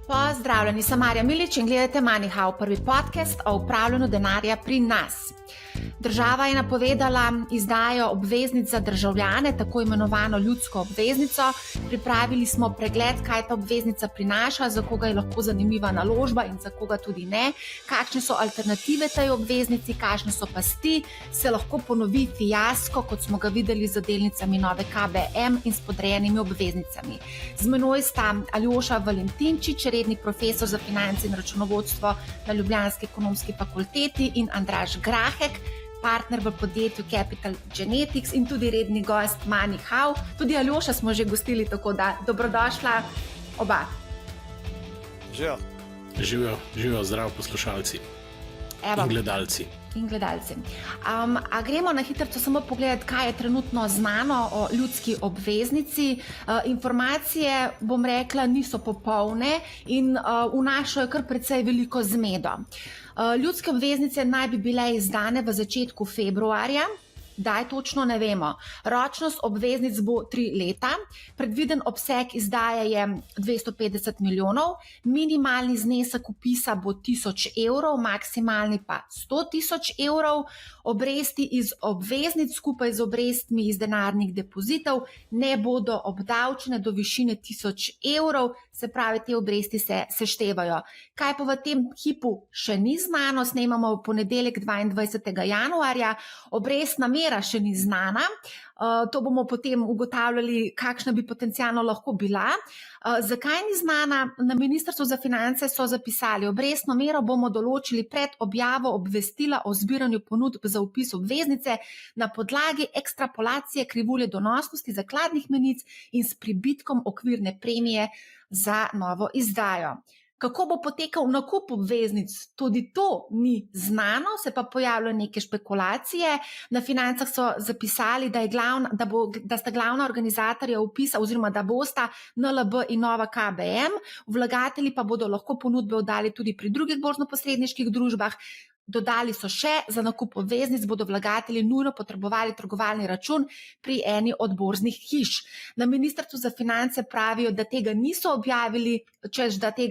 Pozdravljeni, sem Marja Milič in gledate MoneyHow, prvi podcast o upravljanju denarja pri nas. Država je napovedala izdajo obveznic za državljane, tako imenovano ljudsko obveznico. Pripravili smo pregled, kaj ta obveznica prinaša, za koga je lahko zanimiva naložba in za koga tudi ne, kakšne so alternative tej obveznici, kakšne so pasti, se lahko ponovi fiasko, kot smo ga videli z delnicami nove KBM in s podrejenimi obveznicami. Z menoj sta Aljoša Valentinčič, redni profesor za finance in računovodstvo na Ljubljanski ekonomski fakulteti, in Andraž Grahek, partner v podjetju Capital Genetics in tudi redni gost MoneyHow. Tudi Aljoša smo že gostili, tako da dobrodošla oba. Živijo, zdrav poslušalci in gledalci. A gremo na hitrico samo pogledati, kaj je trenutno znano o ljudski obveznici. Informacije, bom rekla, niso popolne in vnašajo kar precej veliko zmedo. Ljudske obveznice naj bi bile izdane v začetku februarja. Daj točno ne vemo. Ročnost obveznic bo 3 leta, predviden obseg izdaje je 250 milijonov, minimalni znesek vpisa bo 1000 evrov, maksimalni pa 100 000 evrov. Obresti iz obveznic skupaj z obrestmi iz denarnih depozitov ne bodo obdavčene do višine 1000 evrov, se pravi, te obresti se seštevajo. Kaj pa v tem hipu še ni znano, snemamo v ponedeljek 22. januarja, obrestna mera še ni znana, to bomo potem ugotavljali, kakšna bi potencialno lahko bila. Zakaj ni znana? Na Ministrstvu za finance so zapisali, obrestno mero bomo določili pred objavo obvestila o zbiranju ponudb za vpis obveznice na podlagi ekstrapolacije krivulje donosnosti zakladnih menic in s pribitkom okvirne premije za novo izdajo. Kako bo potekal nakup obveznic, tudi to ni znano, se pa pojavljajo neke špekulacije. Na Financah so zapisali, da sta glavna organizatorja vpisa oziroma da bosta NLB in nova KBM, vlagatelji pa bodo lahko ponudbe oddali tudi pri drugih borznoposredniških družbah. Dodali so še, za nakup obveznic bodo vlagatelji nujno potrebovali trgovalni račun pri eni od borznih hiš. Na Ministrstvu za finance pravijo, da tega niso objavili, češ da te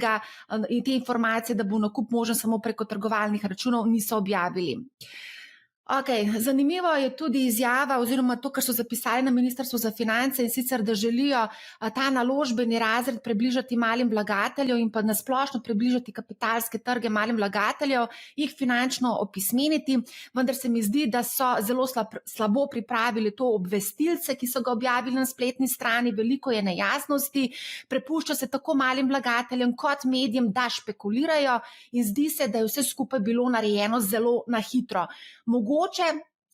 informacije, da bo nakup možen samo preko trgovalnih računov, niso objavili. Zanimivo je tudi izjava oziroma to, kar so zapisali na Ministrstvu za finance, in sicer, da želijo ta naložbeni razred približati malim vlagateljev in pa nasplošno približati kapitalske trge malim vlagateljev, jih finančno opismeniti, vendar se mi zdi, da so zelo slabo pripravili to obvestilce, ki so ga objavili na spletni strani, veliko je nejasnosti, prepušča se tako malim vlagateljem kot medijem, da špekulirajo, in zdi se, da je vse skupaj bilo narejeno zelo na hitro. Mogoče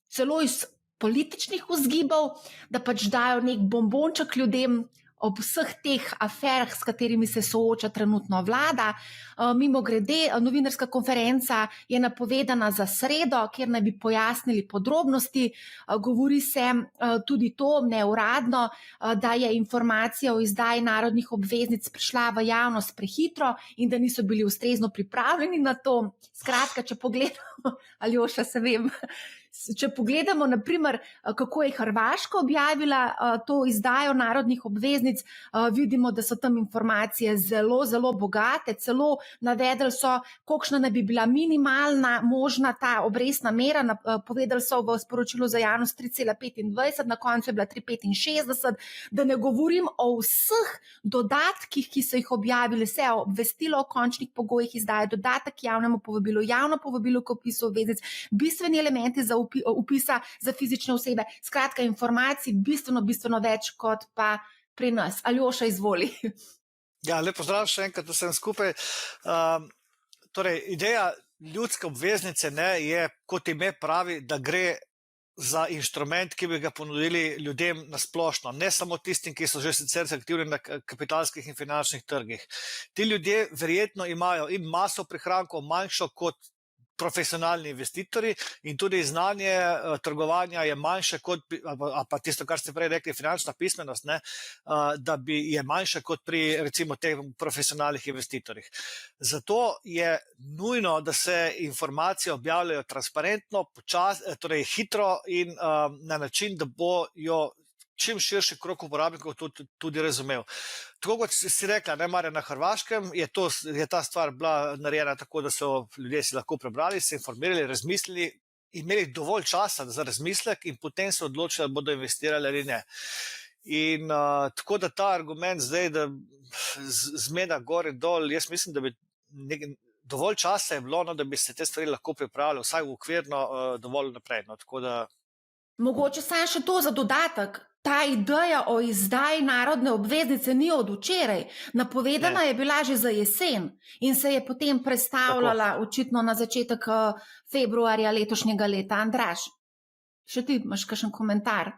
celo iz političnih vzgibov, da pač dajo nek bombonček ljudem ob vseh teh aferah, s katerimi se sooča trenutno vlada. Mimogrede, novinarska konferenca je napovedana za sredo, kjer naj bi pojasnili podrobnosti. Govori se tudi to neuradno, da je informacija o izdaji narodnih obveznic prišla v javnost prehitro in da niso bili ustrezno pripravljeni na to. Skratka, če pogledamo, Aljoša, se vem, če pogledamo, naprimer, kako je Hrvaška objavila to izdajo narodnih obveznic, vidimo, da so tam informacije zelo, zelo bogate, celo navedli so, kolikšna naj bi bila minimalna možna ta obrestna mera, povedali so v sporočilu za javnost 3,25, na koncu je bila 3,65, da ne govorim o vseh dodatkih, ki so jih objavili, vse obvestilo o končnih pogojih izdaje, dodatek javnemu povabilu, javno povabilo k vpisu obveznic, bistveni elementi za vpisa za fizične osebe. Skratka, informacij bistveno več kot pa pri nas. Aljoša, izvoli. Ja, lep pozdrav še enkrat vsem skupaj. Torej, ideja ljudske obveznice je, kot ime pravi, da gre za inštrument, ki bi ga ponudili ljudem na splošno, ne samo tistim, ki so že sicer aktivni na kapitalskih in finančnih trgih. Ti ljudje verjetno imajo in maso prihrankov manjšo kot profesionalni investitorji in tudi znanje trgovanja je manjše kot, pa tisto, kar ste prej rekli, finančna pismenost, da je manjša kot pri recimo teh profesionalnih investitorjih. Zato je nujno, da se informacije objavljajo transparentno, torej hitro in na način, da bojo čim širši krog uporabnikov tudi razumel. Tako kot si rekla, ne Marja, na Hrvaškem je ta stvar bila narejena tako, da so ljudje si lahko prebrali, se informirali, razmislili, imeli dovolj časa za razmislek in potem se odločili, da bodo investirali ali ne. In tako da ta argument zdaj, da zmeda gor in dol, jaz mislim, da bi dovolj časa je bilo, no, da bi se te stvari lahko pripravili, vsaj v okvirno dovolj naprej. No, tako da... Mogoče samo še to za dodatek. Ta ideja o izdaji narodne obveznice ni od včeraj. Napovedana je bila že za jesen in se je potem prestavljala očitno na začetek februarja letošnjega leta. Andraž, še ti imaš kakšen komentar?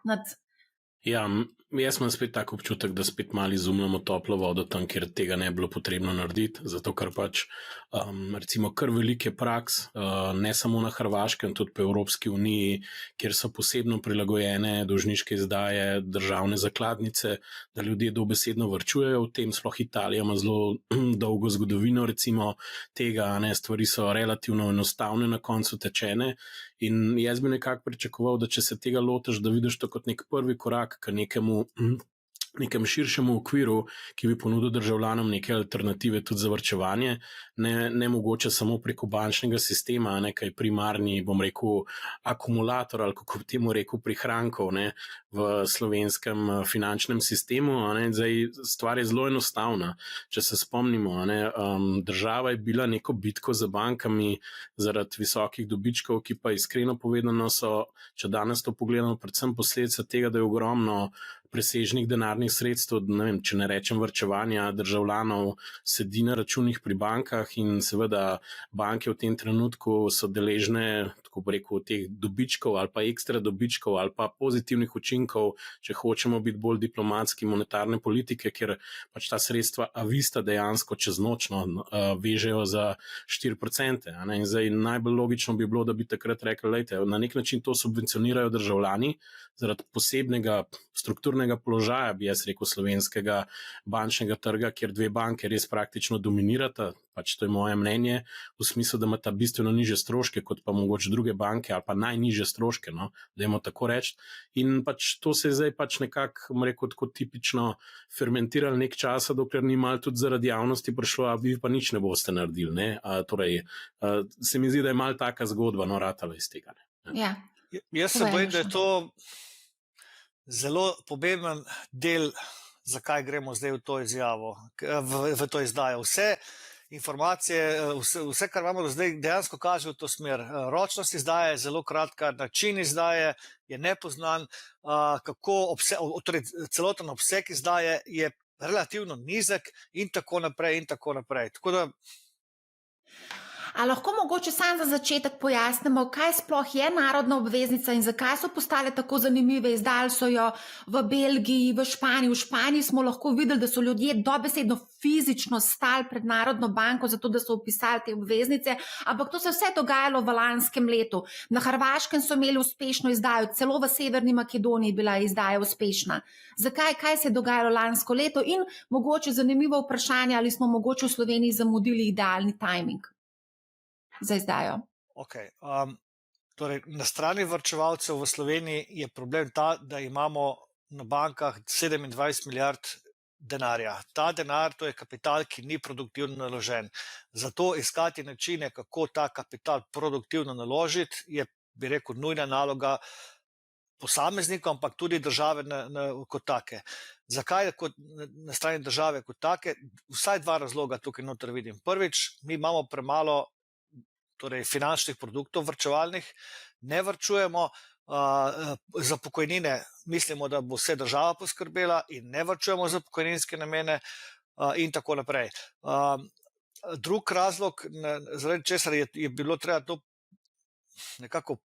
Ja, jaz imam spet tak občutek, da spet malo izumljamo toplo vodo tam, kjer tega ne bi bilo potrebno narediti, zato ker pač recimo kar velike praks, ne samo na Hrvaškem, tudi po Evropski uniji, kjer so posebno prilagojene dolžniške izdaje državne zakladnice, da ljudje dobesedno varčujejo v tem, sploh Italija ima zelo dolgo zgodovino recimo tega, ne, stvari so relativno enostavne na koncu tečene. In jaz bi nekako pričakoval, da če se tega lotiš, da vidiš to kot nek prvi korak k nekem širšemu okviru, ki bi ponudil državljanom neke alternative tudi za varčevanje, ne mogoče samo preko bančnega sistema, nekaj primarni, bom rekel, akumulator ali kako bi temu rekel prihrankov, ne, v slovenskem finančnem sistemu. Ne. Zdaj, stvar je zelo enostavna. Če se spomnimo, ne, država je bila neko bitko za bankami zaradi visokih dobičkov, ki pa iskreno povedano so, če danes to pogledamo, predvsem posledica tega, da je ogromno presežnih denarnih sredstev, ne vem, če ne rečem varčevanja državljanov, sedi na računih pri bankah in seveda banke v tem trenutku so deležne, tako bi rekel, teh dobičkov ali pa ekstra dobičkov ali pa pozitivnih učinkov, če hočemo biti bolj diplomatski, monetarne politike, ker pač ta sredstva avista dejansko čez nočno vežejo za 4%. In zdaj najbolj logično bi bilo, da bi takrat rekli, lejte, na nek način to subvencionirajo državljani zaradi posebnega strukturnega položaja, bi jaz rekel, slovenskega bančnega trga, kjer dve banke res praktično dominirata, pač to je moje mnenje, v smislu, da imata bistveno niže stroške, kot pa mogoče druge banke, ali pa najniže stroške, no, dajmo tako reči. In pač to se je zdaj pač nekako, bom rekel, tako tipično fermentirali nek časa, dokler ni malo tudi zaradi javnosti prišlo, a vi pa nič ne boste naredili, ne. Torej, se mi zdi, da je malo taka zgodba, no, ratala iz tega, ne. Ja. Jaz se bojim, da je to zelo pomemben del, zakaj gremo zdaj v to izjavo, v to izdajo. Vse informacije, vse, kar imamo do zdaj, dejansko kaže v to smer. Ročnost izdaje je zelo kratka, način izdaje je nepoznan, torej celoten obseg izdaje je relativno nizek in tako naprej in tako naprej. Tako da A lahko mogoče samo za začetek pojasnimo, kaj sploh je narodna obveznica in zakaj so postale tako zanimive? Izdali so jo v Belgiji, v Španiji. V Španiji smo lahko videli, da so ljudje dobesedno fizično stali pred Narodno banko, zato da so vpisali te obveznice, ampak to se vse dogajalo v lanskem letu. Na Hrvaškem so imeli uspešno izdajo, celo v Severni Makedoniji bila izdaja uspešna. Zakaj, kaj se je dogajalo lansko leto? In mogoče zanimivo vprašanje, ali smo mogoče v Sloveniji zamudili idealni timing za izdajo. Okay. Torej, na strani varčevalcev v Sloveniji je problem ta, da imamo na bankah 27 milijard denarja. Ta denar, to je kapital, ki ni produktivno naložen. Zato iskati načine, kako ta kapital produktivno naložiti, je, bi rekel, nujna naloga posameznikov, ampak tudi države kot take. Zakaj na strani države kot take? Vsaj dva razloga tukaj noter vidim. Prvič, mi imamo premalo torej finančnih produktov varčevalnih, ne varčujemo za pokojnine, mislimo, da bo vse država poskrbela in ne varčujemo za pokojninske namene in tako naprej. Drug razlog, zaradi česar je bilo treba to nekako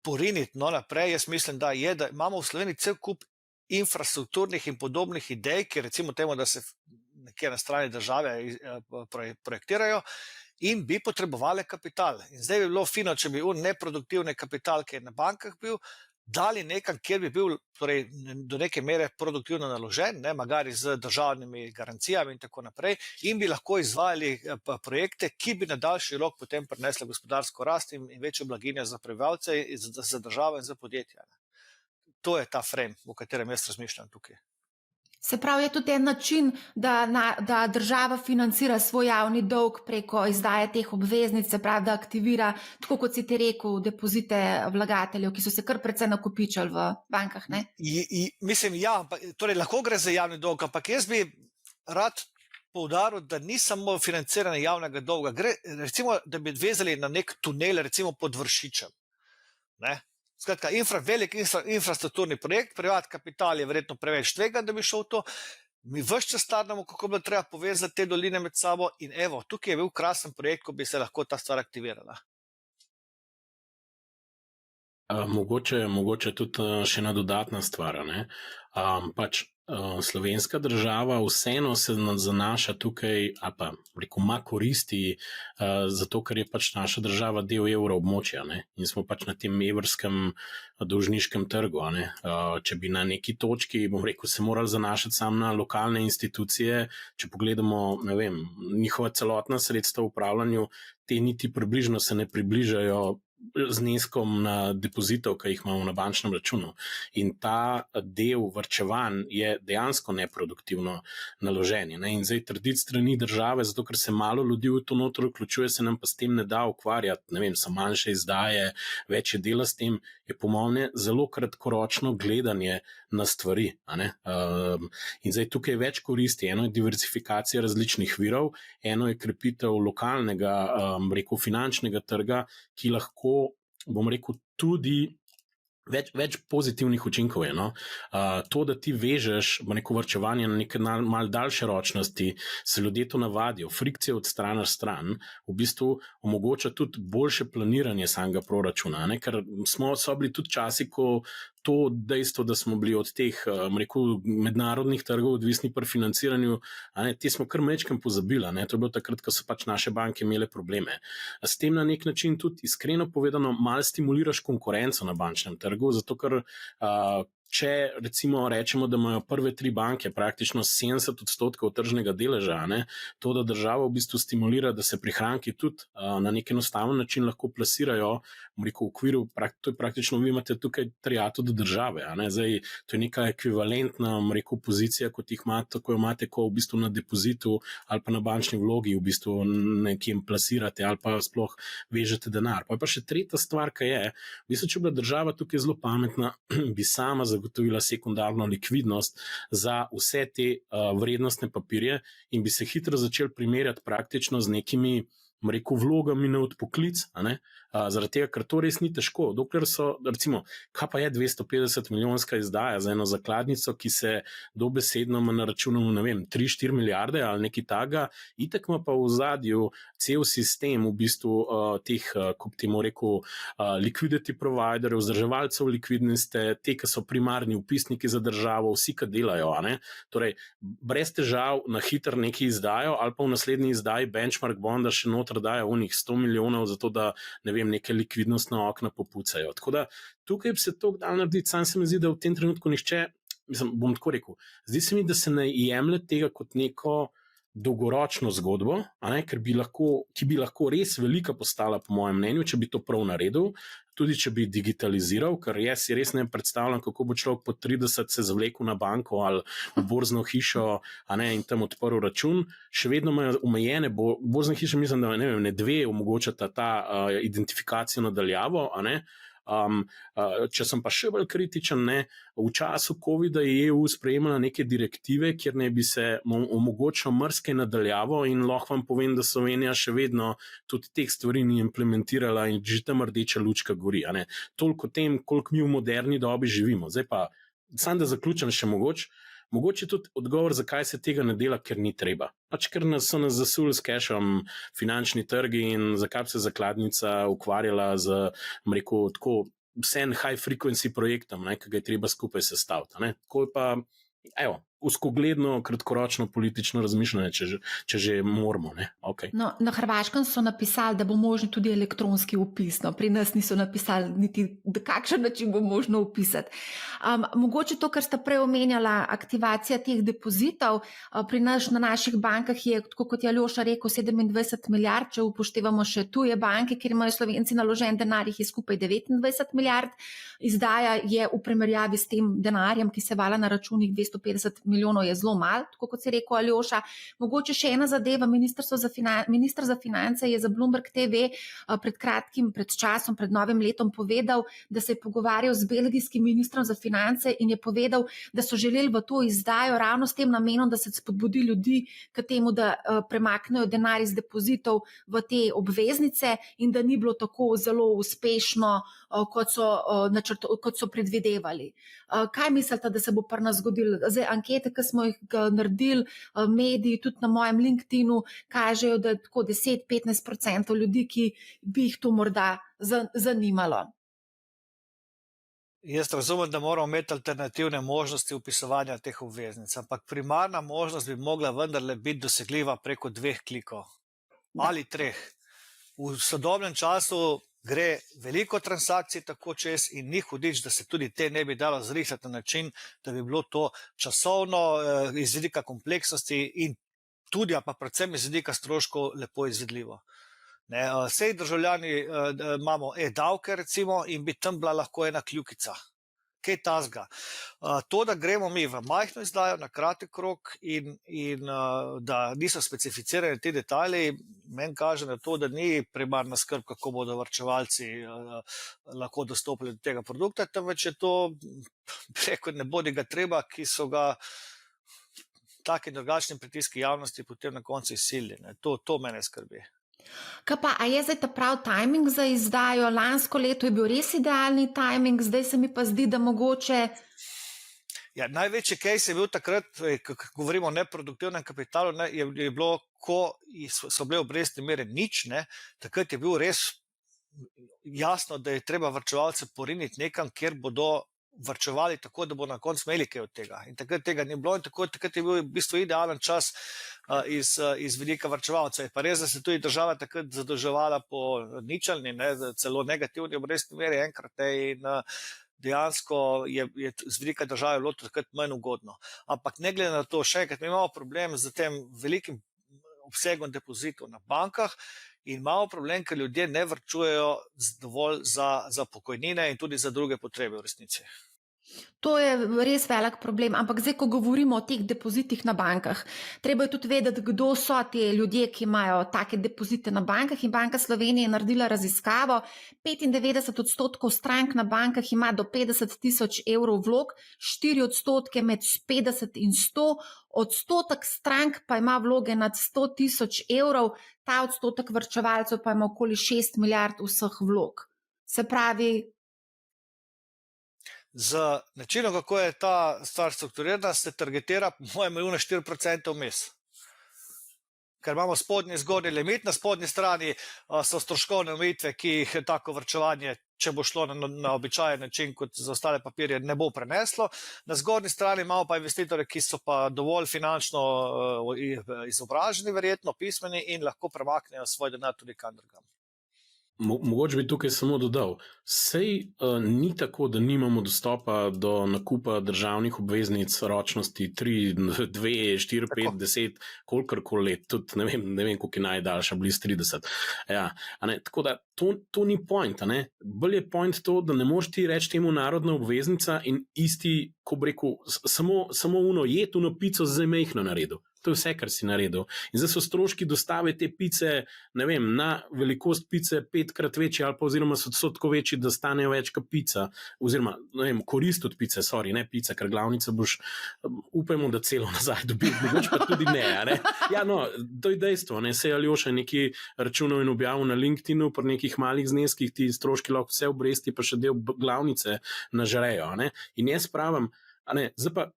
poriniti naprej, jaz mislim, da imamo v Sloveniji cel kup infrastrukturnih in podobnih idej, ki recimo temu, da se nekje na strani države projektirajo, in bi potrebovali kapital. In zdaj bi bilo fino, če bi neproduktivni kapital, ki je na bankah bil, dali nekam, kjer bi bil torej, do neke mere produktivno naložen, magari z državnimi garancijami in tako naprej, in bi lahko izvajali projekte, ki bi na daljši rok potem prinesli gospodarsko rast in večjo blaginjo za prebivalce, za državo in za podjetja. To je ta frame, o katerem jaz razmišljam tukaj. Se pravi, je tudi en način, da država financira svoj javni dolg preko izdaje teh obveznic, se pravi, da aktivira, tako kot si ti rekel, depozite vlagateljev, ki so se kar precej nakopičili v bankah, ne? Mislim, ja, torej lahko gre za javni dolg, ampak jaz bi rad poudaril, da ni samo financiranje javnega dolga. Gre, recimo, da bi vezali na nek tunel, recimo pod Vršičem. Ne? Skratka, velik infrastrukturni projekt, privat kapital je verjetno preveč tvegan, da bi šel to. Mi ves čas stardamo, kako bi treba povezati te doline med sabo in evo, tukaj je bil krasen projekt, ko bi se lahko ta stvar aktivirala. Mogoče tudi še ena dodatna stvar. Slovenska država vseeno se zanaša tukaj, ali pa ima koristi, zato ker je naša država del evroobmočja, ne? In smo na tem evrskem dolžniškem trgu. Če bi na neki točki, se morali zanašati samo na lokalne institucije, če pogledamo, ne vem, njihova celotna sredstva v upravljanju, te niti približno se ne približajo zneskom na depozitov, ki jih imamo na bančnem računu. In ta del varčevanj je dejansko neproduktivno naloženje. In zdaj trditi strani države, zato ker se malo ljudi v to notro vključuje, se nam pa s tem ne da ukvarjati, ne vem, so manjše izdaje, več je dela s tem, je po mojem zelo kratkoročno gledanje na stvari. In zdaj tukaj je več koristi. Eno je diversifikacija različnih virov, eno je krepitev lokalnega, finančnega trga, ki lahko, tudi več pozitivnih učinkov je. To, da ti vežeš varčevanje na neke malo daljše ročnosti, se ljudje to navadijo, frikcije od stran, v bistvu omogoča tudi boljše planiranje samega proračuna, ker so bili tudi časi, ko to dejstvo, da smo bili od teh mednarodnih trgov odvisni pri financiranju, te smo kar mečkam pozabili. To je bilo takrat, ko so naše banke imele probleme. S tem na nek način tudi, iskreno povedano, malo stimuliraš konkurenco na bančnem trgu, zato ker če recimo rečemo, da imajo prve 3 banke praktično 70% tržnega deleža, to, da država v bistvu stimulira, da se prihranki tudi na nek enostaven način lahko plasirajo, v okviru, to je praktično, vi imate tukaj triato do države, zdaj to je neka ekvivalentna, pozicija, kot jih imate, ko imate, ko v bistvu na depozitu ali pa na bančni vlogi v bistvu nekje plasirate ali pa sploh vežete denar. Pa še tretja stvar, ki je, v bistvu, če bi bila država tukaj zelo pametna, bi sama zagotovila sekundarno likvidnost za vse te vrednostne papirje in bi se hitro začeli primerjati praktično z nekimi vlogami na odpoklic, zaradi tega, ker to res ni težko. Dokler so, recimo, kaj pa je 250 milijonska izdaja za eno zakladnico, ki se dobesedno ima na računu, ne vem, 3-4 milijarde ali nekaj takega, itak ima pa v ozadju cel sistem v bistvu teh, kot temu rekel, liquidity providerjev, vzdrževalcev likvidnosti, te, ki so primarni vpisniki za državo, vsi, ki delajo. Torej, brez težav na hitro nekaj izdajo ali pa v naslednji izdaji benchmark bonda še noter dajo unih 100 milijonov za to, da ne vem, neke likvidnostne okna popucajo. Tako da tukaj bi se to dal narediti, sam se mi zdi, da v tem trenutku nihče, bom tako rekel, zdi se mi, da se ne jemlje tega kot neko dolgoročno zgodbo, ki bi lahko res velika postala, po mojem mnenju, če bi to prav naredil, tudi če bi digitaliziral, ker jaz si res ne predstavljam, kako bo človek po 30 se zvlekel na banko ali v borzno hišo in tam odprl račun. Še vedno imajo omejene, borzne hiše mislim, da ne 2 omogočata ta identifikacijo nadaljavo, če sem pa še bolj kritičen, v času COVID-a je EU sprejemala neke direktive, kjer ne bi se omogočilo marsikaj nadaljavo in lahko vam povem, da Slovenija še vedno tudi teh stvari ni implementirala in že tam rdeča lučka gori. Toliko o tem, koliko mi v moderni dobi živimo. Zdaj pa, samo da zaključim še mogoče tudi odgovor, zakaj se tega ne dela, ker ni treba. Ker so nas zasuli s cashom finančni trgi in zakaj se zakladnica ukvarjala z, tako vsem high frequency projektom, ki ga je treba skupaj sestaviti. Tako pa, uskogledno, kratkoročno politično razmišljanje, če že moramo. Okay. No, na Hrvaškem so napisali, da bo možno tudi elektronski vpis. No, pri nas niso napisali niti, da kakšen način bo možno vpisati. Mogoče to, kar sta prej omenjala, aktivacija teh depozitov. Pri nas na naših bankah je, tako kot je Aljoša rekel, 27 milijard, če upoštevamo še tuje banke, kjer imajo Slovenci naložen denar, jih je skupaj 29 milijard. Izdaja je v primerjavi s tem denarjem, ki se vala na računih 250 milijonov, je zelo malo, tako kot si rekel Aljoša. Mogoče še ena zadeva, minister za finance je za Bloomberg TV pred časom, pred novim letom povedal, da se je pogovarjal z belgijskim ministrom za finance in je povedal, da so želeli v to izdajo ravno s tem namenom, da se spodbudi ljudi k temu, da premaknejo denar iz depozitov v te obveznice in da ni bilo tako zelo uspešno, kot so predvidevali. Kaj mislite, da se bo pri nas zgodilo? Zdaj, ankete, ki smo jih naredili, mediji, tudi na mojem LinkedInu, kažejo, da je tako 10-15% ljudi, ki bi jih to morda zanimalo. Jaz razumem, da moramo imeti alternativne možnosti vpisovanja teh obveznic, ampak primarna možnost bi mogla vendarle biti dosegljiva preko 2 klikov ali 3. V sodobnem času gre veliko transakcij tako čez in ni hudič, da se tudi te ne bi dalo zrihtati na način, da bi bilo to časovno iz vidika kompleksnosti in tudi, pa predvsem iz vidika stroškov lepo izvedljivo. Vsej državljani imamo e-davke recimo in bi tam bila lahko ena kljukica. Kaj tazga? To, da gremo mi v majhno izdajo na kratek rok in da niso specificirani ti detajli, meni kaže na to, da ni primarna skrb, kako bodo varčevalci lahko dostopili do tega produkta, temveč je to, preko ne bodi ga treba, ki so ga taki drugačni pritiski javnosti potem na koncu izsiljeni. To mene skrbi. Kaj pa, a je zdaj ta prav timing za izdajo? Lansko leto je bil res idealni timing, zdaj se mi pa zdi, da mogoče... Ja, največji case je bil takrat, ko govorimo o neproduktivnem kapitalu, je bilo, ko so bile obrestne mere nič, takrat je bil res jasno, da je treba varčevalce poriniti nekam, kjer bodo varčevali tako, da bo na koncu imeli kaj od tega. In takrat tega ni bilo in takrat je bil v bistvu idealen čas iz vidika varčevalcev. Pa res, da se tudi država takrat zadolževala po ničelni, celo negativni obrestni meri enkrat in dejansko je z vidika države bilo takrat manj ugodno. Ampak ne glede na to, še enkrat, mi imamo problem z tem velikim obsegom depozitov na bankah in imamo problem, ker ljudje ne varčujejo dovolj za pokojnine in tudi za druge potrebe v resnici. To je res velik problem, ampak zdaj, ko govorimo o teh depozitih na bankah, treba je tudi vedeti, kdo so ti ljudje, ki imajo take depozite na bankah in Banka Slovenije je naredila raziskavo. 95% strank na bankah ima do 50 tisoč evrov vlog, 4% med 50 in 100, odstotek strank pa ima vloge nad 100 tisoč evrov, ta odstotek varčevalcev pa ima okoli 6 milijard vseh vlog. Se pravi, z načinom, kako je ta stvar strukturirana, se targetira po mojem 4% vmes. Ker imamo spodnji zgornji limit, na spodnji strani so stroškovne omejitve, ki jih tako varčevanje, če bo šlo na običajen način, kot za ostale papirje, ne bo preneslo. Na zgornji strani imamo pa investitore, ki so pa dovolj finančno izobraženi, verjetno pismeni in lahko premaknejo svoj denar tudi kam drugam. Mogoče bi tukaj samo dodal, sej ni tako, da nimamo dostopa do nakupa državnih obveznic ročnosti 3, 2, 4, 5, 10, kolikor let, tudi ne vem, koliko je najdaljša, blizu 30. Ja, tako da to ni point. Bolj je point to, da ne moreš ti reči temu narodna obveznica in isti, ko bi rekel, samo jed pico zdaj mehno naredil. To je vse, kar si naredil. In zdaj so stroški dostave te pice, ne vem, na velikost pice 5-krat večji ali pa oziroma so tako večji, da stanejo več kot pica. Oziroma, ne vem, korist od pice, ne pica, ker glavnico boš, upajmo, da celo nazaj dobil, mogoče pa tudi ne. Ja, no, to je dejstvo, Sej Aljoša neki računov in objavil na LinkedInu, pri nekih malih zneskih ti stroški lahko vse obresti, pa še del glavnice nažrejo. In jaz pravim, Zdaj pa,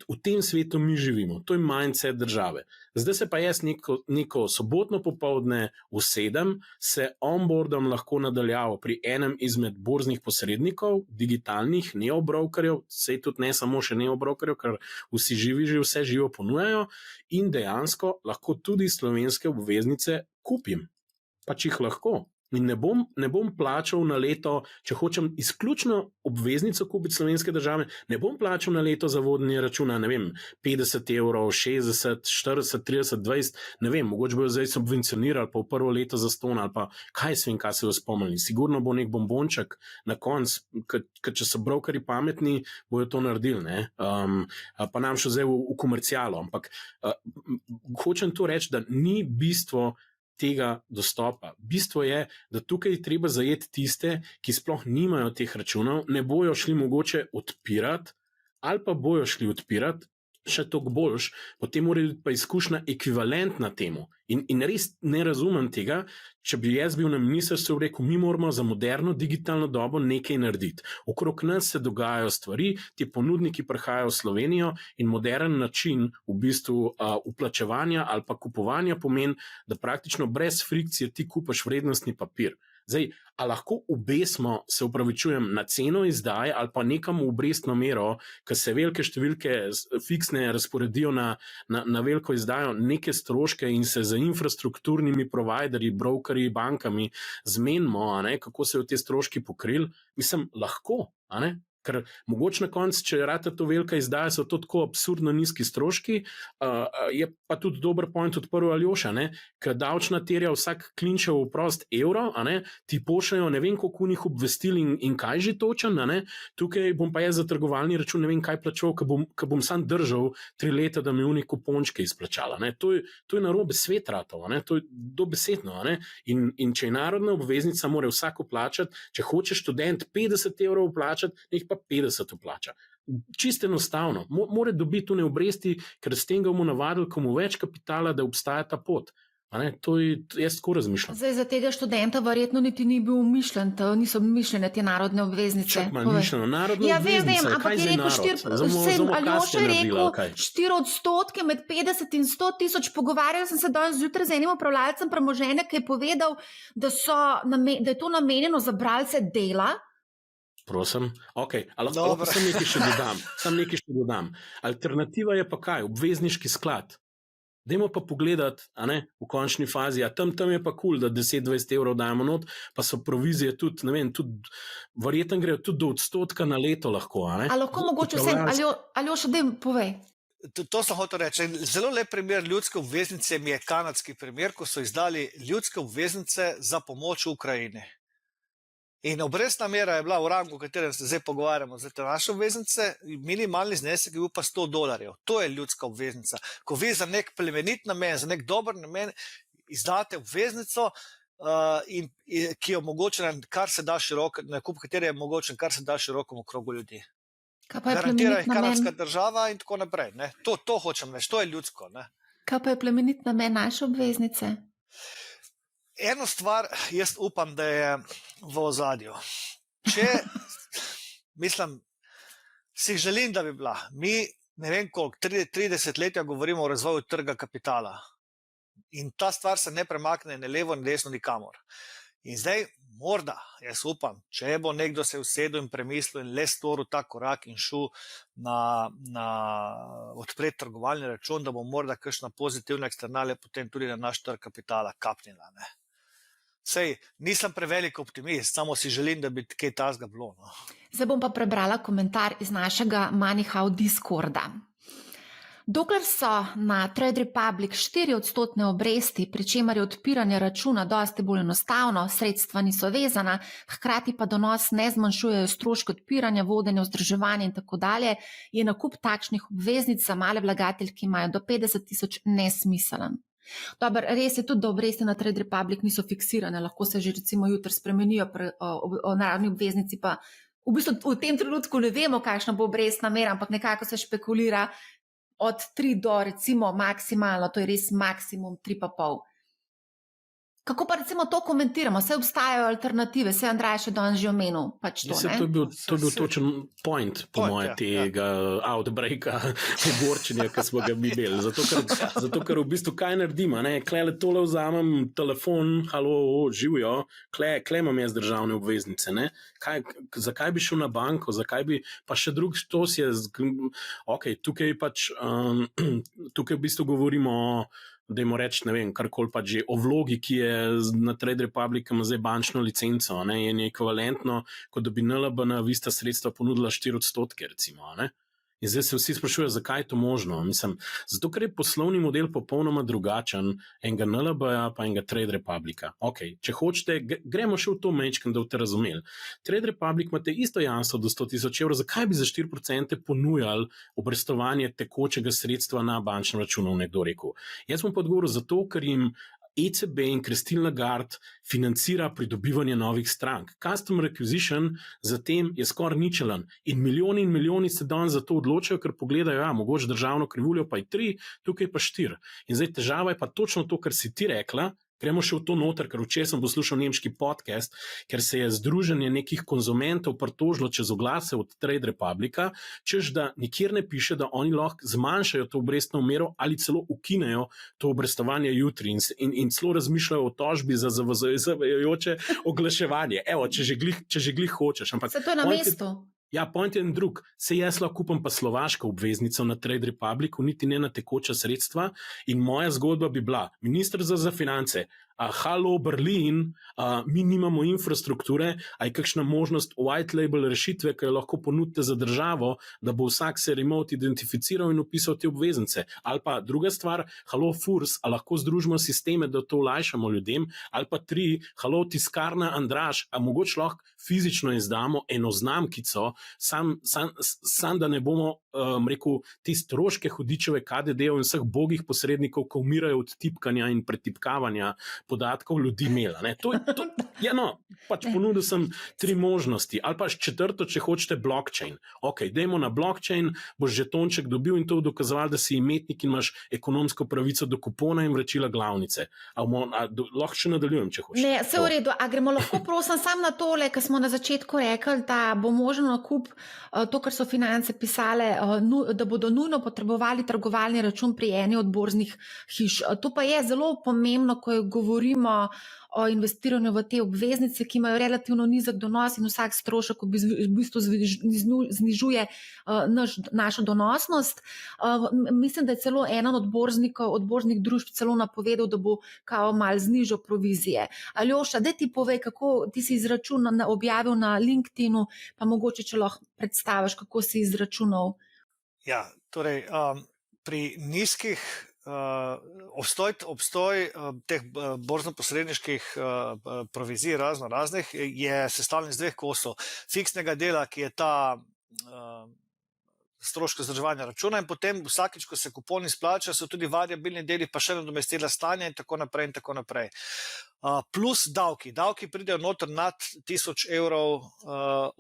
v tem svetu mi živimo, to je mindset države. Zdaj se pa jaz neko sobotno popoldne usedem, se onboardam lahko nadaljavo pri enem izmed borznih posrednikov, digitalnih, neobrokerjev, sej tudi ne samo še neobrokerjev, ker vsi živi že vse živo ponujajo in dejansko lahko tudi slovenske obveznice kupim. Pač jih lahko. In ne bom plačal na leto, če hočem izključno obveznico kupiti slovenske države, ne bom plačal na leto za vodenje računa, 50 evrov, 60, 40, 30, 20, ne vem, mogoče bojo zdaj subvencionirali pa v prvo leto za ston ali pa kaj se jo spomnili. Sigurno bo nek bombonček na koncu, ker če so brokerji pametni, bojo to naredili, ne? Pa nam šel zdaj v komercialo, ampak hočem to reči, da ni bistvo tega dostopa. Bistvo je, da tukaj treba zajeti tiste, ki sploh nimajo teh računov, ne bojo šli mogoče odpirati, ali pa bojo šli odpirati, še toliko boljš, potem mora biti pa izkušnja ekvivalentna temu. In res ne razumem tega, če bi jaz bil na ministrstvu rekel, mi moramo za moderno digitalno dobo nekaj narediti. Okrog nas se dogajajo stvari, ti ponudniki prihajajo v Slovenijo in modern način v bistvu vplačevanja ali pa kupovanja pomeni, da praktično brez frikcije ti kupaš vrednostni papir. Zdaj, a lahko obesmo, se upravičujem, na ceno izdaje ali pa nekam v obrestno mero, ker se velike številke fiksne razporedijo na veliko izdajo neke stroške in se z infrastrukturnimi providerji, brokerji, bankami zmenimo, kako se jo te stroški pokrili, mislim, lahko, ker mogoče na koncu, če rata to velika izdaja, so to tako absurdno nizki stroški, je pa tudi dober point odprl Aljoša, ker davčna terja vsak klinčev prost evro, ti pošljajo ne vem koliko njih obvestil in kaj že točen, tukaj bom pa jaz za trgovalni račun ne vem kaj plačal, ker bom sam držal 3 leta, da mi unik kupončke izplačala. To je narobe svet ratov, to je dobesedno. In če je narodna obveznica, mora vsako plačati, če hoče študent 50 evrov plačati, nekaj pa 50 vplača. Čisto enostavno. Mora dobiti tune obresti, ker s tem ga bomo navadili, komu več kapitala, da obstaja ta pot. To je, jaz tako razmišljam. Zdaj, za tega študenta verjetno niti ni bil mišljen, niso mišljene te narodne obveznice. Čak ima mišljeno, narodna obveznica, ampak je rekel, Aljoša je rekel 4% med 50 in 100 tisoč. Pogovarjal sem se danes zjutraj z enim upravljalcem premoženja, ki je povedal, da je to namenjeno za bralce Dela. Prosim, lahko sem nekaj še dodam. Alternativa je pa kaj? Obvezniški sklad. Dajmo pa pogledati, v končni fazi, tam je pa cool, da 10-20 evrov dajemo not, pa so provizije tudi, ne vem, verjetno grejo tudi do odstotka na leto lahko. A lahko mogoče vsem, Aljoša, daj povej. To sem hotel reči. Zelo lep primer ljudske obveznice mi je kanadski primer, ko so izdali ljudske obveznice za pomoč v Ukrajini. In obrestna mera je bila v rangu, o katerem se zdaj pogovarjamo. Zdaj, te naše obveznice, minimalni znesek je bil pa $100. To je ljudska obveznica. Ko vi za nek plemenit namen, za nek dober namen izdate obveznico, ki je omogočena kar se da široko, nakup katere je omogočen kar se da širokom krogu ljudi. Garantira jih kanadska država in tako naprej. To hočem reči, to je ljudsko. Kaj pa je plemenit namen naše obveznice? Eno stvar jaz upam, da je v ozadju. Mislim, si želim, da bi bila. Mi, ne vem koliko, 30 letja govorimo o razvoju trga kapitala. In ta stvar se ne premakne ne levo, ne desno, nikamor. In zdaj, morda, jaz upam, če bo nekdo se usedel in premislil in le storil ta korak in šel na odpret trgovalni račun, da bo morda kakšna pozitivna eksternalija potem tudi na naš trg kapitala kapnila. Sej, nisem prevelik optimist, samo si želim, da bi kaj tazga bilo. Zdaj bom pa prebrala komentar iz našega MoneyHow Discorda. Dokler so na Trade Republic 4% obresti, pri čemer je odpiranje računa dosti bolj enostavno, sredstva niso vezana, hkrati pa donos ne zmanjšujejo stroški odpiranja, vodenja, vzdrževanja in tako dalje, je nakup takšnih obveznic za male vlagatelje, ki imajo do 50 tisoč, nesmiselen. Dobar, res je tudi, da obresti na Trade Republic niso fiksirane, lahko se že recimo jutri spremenijo, o naravni obveznici pa v bistvu v tem trenutku ne vemo, kakšna bo obrestna mera, ampak nekako se špekulira od 3 do recimo maksimalno, to je res maksimum 3,5. Kako pa recimo to komentiramo? Vse obstajajo alternative, vse Andrej še danes že omenil. Pač to, To je bil točen point, po moje, tega outbreaka, ogorčenja, ki smo ga mi imeli. Zato, ker v bistvu kaj naredim, klele tole vzamem, telefon, halo, živijo, kle imam jaz državne obveznice, ne? Zakaj bi šel na banko, zakaj bi, pa še drug štos je, tukaj pač, tukaj v bistvu govorimo o, dajmo reči, ne vem, karkoli pač že o vlogi, ki je na Trade Republic ima zdaj bančno licenco, je ekvivalentno, kot da bi NLB na ista sredstva ponudila 4%, recimo, ne? In zdaj se vsi sprašujejo, zakaj je to možno. Mislim, zato, ker je poslovni model popolnoma drugačen enega NLB-ja pa enega Trade Republica. Če hočete, gremo še v to mečken, da boste razumeli. Trade Republic imate isto jamstvo do 100,000 evrov, zakaj bi za 4% ponujali obrestovanje tekočega sredstva na bančnem računu, nekdo rekel. Jaz bom pa odgovoril zato, ker jim ECB in Christine Lagarde financira pridobivanje novih strank. Customer acquisition za tem je skoraj ničelen in milijoni se danes za to odločajo, ker pogledajo, mogoče državno krivuljo pa je 3, tukaj pa 4. In zdaj težava je pa točno to, kar si ti rekla. Gremo še v to noter, ker včeraj sem poslušal nemški podcast, ker se je združenje nekih konzumentov pritožilo čez oglase od Trade Republica, češ da nikjer ne piše, da oni lahko zmanjšajo to obrestno mero ali celo ukinejo to obrestovanje jutri in celo razmišljajo o tožbi za zavezujoče oglaševanje. Evo, če že glih hočeš. Ampak se to je na mestu. Ja, point je en drug. Se jaz lahko kupam pa slovaško obveznico na Trade Republicu, niti ne na tekoča sredstva in moja zgodba bi bila, minister za finance, halo Berlin, mi nimamo infrastrukture, a je kakšna možnost white label rešitve, ki jo lahko ponudite za državo, da bo vsak se remote identificiral in upisal te obveznice. Ali pa druga stvar, halo FURS, a lahko združimo sisteme, da to olajšamo ljudem, ali pa 3, halo tiskarna Andraž, a mogoče lahko fizično izdamo eno znamkico, sam da ne bomo rekel, te stroške hudičeve KDD-ov in vseh bogih posrednikov, ko umirajo od tipkanja in pretipkavanja podatkov ljudi imela. Pač ponudil sem 3 možnosti. Ali pa 4, če hočete, blockchain. Dajmo na blockchain, boš žetonček dobil in to dokazoval, da si imetnik in imaš ekonomsko pravico do kupona in vračila glavnice. Lahko še nadaljujem, če hočeš. Ne, vse v redu. A gremo lahko prosim sam na tole, ker smo na začetku rekli, da bo možno nakup, to, kar so finance pisale, da bodo nujno potrebovali trgovalni račun pri eni od borznih hiš. To pa je zelo pomembno, ko govorimo o investiranju v te obveznice, ki imajo relativno nizek donos in vsak strošek v bistvu znižuje našo donosnost. Mislim, da je celo eden od borznih družb celo napovedal, da bo kao mal znižal provizije. Aljoša, daj ti povej, kako ti si objavil na LinkedInu, pa mogoče, če lahko predstaviš, kako si izračunal. Ja, torej, pri nizkih obstoj teh borzno-posredniških provizij raznih je sestavljen iz 2 kosov. Fiksnega dela, ki je ta stroške vzdrževanja računa in potem vsakič, ko se kupon izplača, so tudi variabilni deli pa še nadomestila stanja in tako naprej. Plus davki. Davki pridejo noter nad 1000 evrov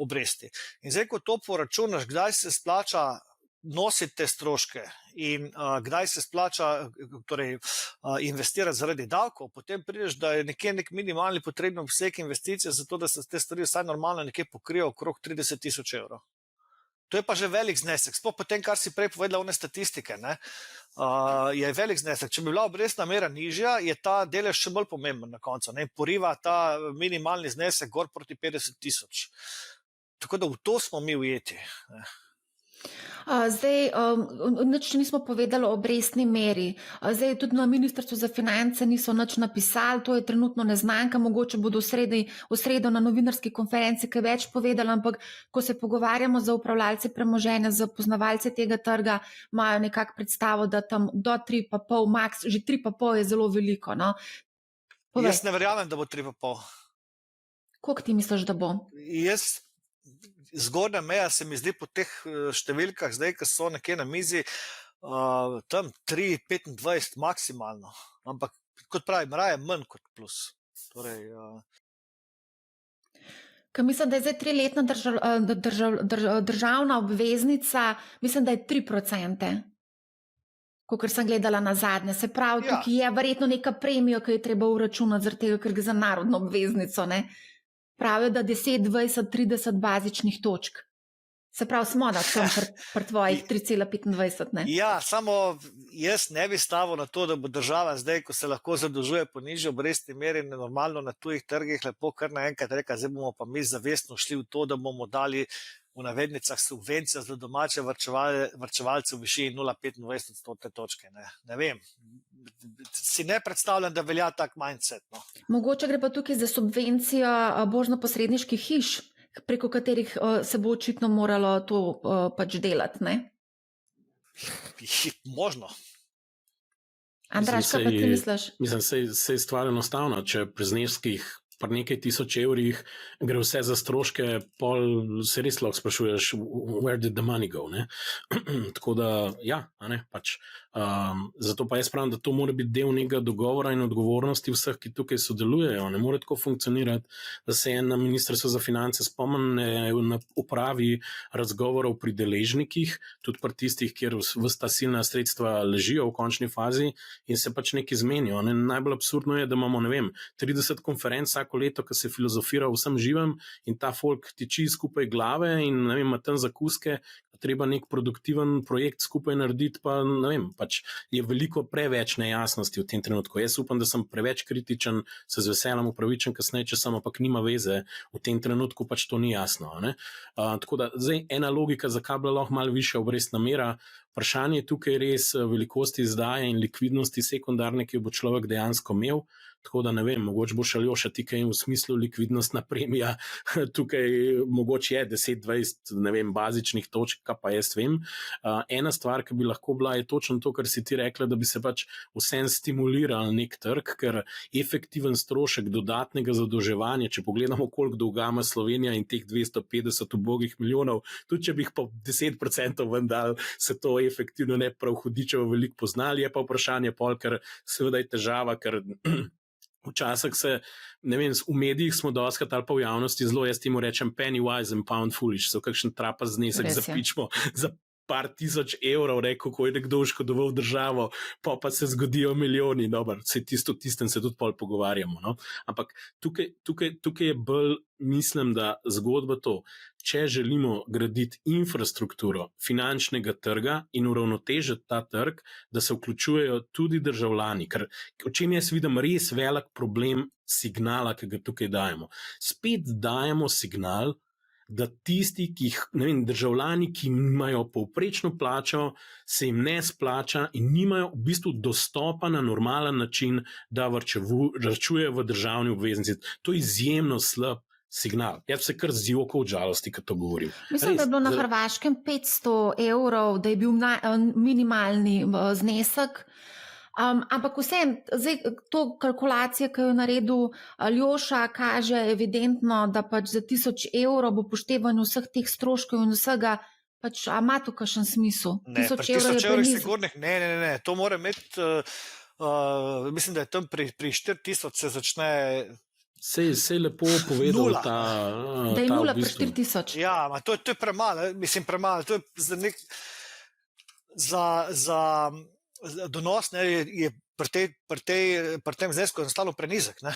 obresti. In zdaj, ko to poračunaš, kdaj se splača nositi te stroške in kdaj se splača investirati zaradi davkov, potem prideš, da je nekje nek minimalni potrebno obseg investicij, zato da se te stvari vsaj normalno nekje pokrijo okrog 30,000 evrov. To je pa že velik znesek. Sploh po tem, kar si prej povedala one statistike, je velik znesek. Če bi bila obrestna mera nižja, je ta delež še bolj pomemben na koncu. Poriva ta minimalni znesek gor proti 50,000. Tako da v to smo mi ujeti. Zdaj, nič nismo povedali o obrestni meri. Zdaj, tudi na Ministrstvu za finance niso nič napisali, to je trenutno neznanka, mogoče bodo v sredo na novinarski konferenci kaj več povedali, ampak ko se pogovarjamo za upravljalce premoženja, za poznavalce tega trga, imajo nekako predstavo, da tam do 3,5, max, že 3,5 je zelo veliko. No? Jaz ne verjamem, da bo 3,5. Koliko ti misliš, da bo? Zgornja meja se mi zdi po teh številkah, zdaj, ki so nekje na mizi, tam 3,25 maksimalno. Ampak, kot pravim, raje manj kot plus. Ker mislim, da je zdaj 3-letna državna obveznica, mislim, da je 3%. kot sem gledala na zadnje. Se pravi, Ja. tukaj je verjetno neka premija, ki je treba uračunati, zaradi tega, ker gre za narodno obveznico. Ne? Pravijo, da 10, 20, 30 bazičnih točk. Se pravi, smo na tem pri tvojih 3,25. Ne? Ja, samo jaz ne bi stavil na to, da bo država zdaj, ko se lahko zadolžuje po nižji obrestni meri, normalno na tujih trgih, lepo kar naenkrat reka, zdaj bomo pa mi zavestno šli v to, da bomo dali v navednicah subvencija za domače varčevalce v višini 0,25 točke. Ne vem, si ne predstavljam, da velja tak mindset. No. Mogoče gre pa tukaj za subvencijo borzno-posredniških hiš, preko katerih se bo očitno moralo to pač delati. Ne? Možno. Andraž, kaj pa ti misliš? Mislim, se je stvar enostavna. Če pri zneskih pri nekaj tisoč evrih gre vse za stroške, pol se res lahko sprašuješ, where did the money go? Ne? Tako da, ja, pač. Zato pa jaz pravim, da to mora biti del nekega dogovora in odgovornosti vseh, ki tukaj sodelujejo. Ne more tako funkcionirati, da se na Ministrstvu za finance spomne na upravi razgovorov pri deležnikih, tudi pri tistih, kjer vsta silna sredstva ležijo v končni fazi in se pač nekaj zmenijo. Ne? Najbolj absurdno je, da imamo, 30 konferenc vsako leto, ki se filozofira vsem živem in ta folk tiči skupaj glave in ima tam zakuske, treba nek produktiven projekt skupaj narediti, pa pač je veliko preveč nejasnosti v tem trenutku. Jaz upam, da sem preveč kritičen, se z veseljem upravičen kasneje, če sem, ampak nima veze, v tem trenutku pač to ni jasno. Tako da zdaj ena logika, zakaj bila lahko malo višja obrestna mera, vprašanje je tukaj res velikosti izdaje in likvidnosti sekundarne, ki jo bo človek dejansko imel. Tako da ne vem, mogoče bo Aljoša ti kaj v smislu likvidnostna premija, tukaj mogoče je 10-20, bazičnih točk, kaj pa jaz vem. Ena stvar, ki bi lahko bila, je točno to, kar si ti rekla, da bi se pač vsem stimuliral nek trg, ker efektiven strošek dodatnega zadolževanja, če pogledamo, koliko dolga ima Slovenija in teh 250 ubogih milijonov, tudi če bi jih po 10% ven dal, se to efektivno ne prav hudičevo veliko poznali, je pa vprašanje pol, ker seveda je težava, ker včasih se, v medijih smo doskrat ali pa v javnosti zelo, jaz temu rečem penny wise and pound foolish, so kakšen trapaz znesek zapičmo za par tisoč evrov, kako je nekdo oškodoval državo, pa se zgodijo milijoni, dobro, tistem se tudi pol pogovarjamo. No? Ampak tukaj je bolj, mislim, da zgodba to, če želimo graditi infrastrukturo finančnega trga in uravnotežiti ta trg, da se vključujejo tudi državljani, ker o čem jaz vidim res velik problem signala, ki ga tukaj dajemo. Spet dajemo signal, da tisti, ki jih, državljani, ki imajo povprečno plačo, se jim ne splača in nimajo v bistvu dostopa na normalen način, da varčujejo v državni obveznici. To je izjemno slab signal. Jaz se kar zjokal od žalosti, ko to govorim. Mislim, da je bilo na Hrvaškem 500 evrov, da je bil minimalni znesek. Ampak vsem, zdaj to kalkulacija, ki jo je naredil Aljoša, kaže evidentno, da pač za 1000 evrov bo upoštevanje vseh teh stroškov in vsega, pač ima to kakšen smisel? Ne, 1000 evrov je sigurnih, ne, to mora imeti, mislim, da je tam pri 4000 se začne. Se je lepo povedal ta. Da je nula pri 4000. Ja, to je premalo, to je za donos je pri tem znesku enostavno prenizek. Ne?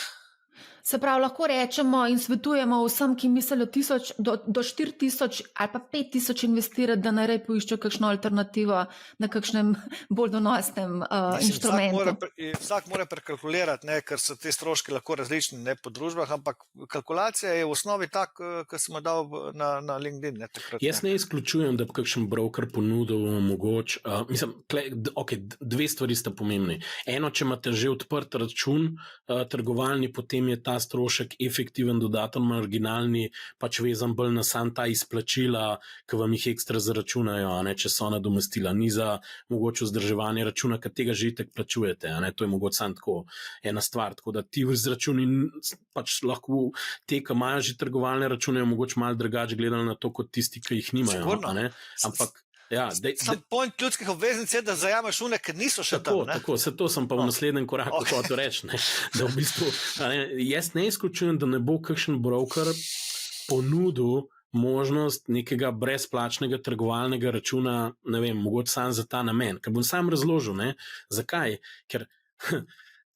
Se pravi, lahko rečemo in svetujemo vsem, ki mislijo do 4000 ali pa 5000 investirati, da naj poiščejo kakšno alternativo na kakšnem bolj donosnem inštrumentu. Vsak mora prekalkulirati, ker so te stroški lahko različni, ne po družbah, ampak kalkulacija je v osnovi tak, ki sem jo dal na LinkedIn. Ne, takrat, jaz ne izključujem, da bi kakšen broker ponudil mogoče. Dve stvari sta pomembni. Eno, če imate že odprt račun trgovalni, potem je ta strošek efektiven, dodaten, marginalni, pač vezan bolj na sam ta izplačila, ki vam jih ekstra zaračunajo, če so nadomestila, ni za mogoče vzdrževanje računa, ki tega že itak plačujete, to je mogoče samo tako ena stvar, tako da ti izračuni pač lahko te, ki imajo že trgovalne račune, mogoče malo drugače gledali na to, kot tisti, ki jih nimajo, ampak sam point ljudskih obveznic je, da zajameš une, ker niso še tam. Tako, se to sem pa v naslednjem koraku hotel reči. Da v bistvu, jaz ne izključujem, da ne bo kakšen broker ponudil možnost nekega brezplačnega trgovalnega računa, ne vem, mogoče sam za ta namen. Ker bom sam razložil, ne, zakaj. Ker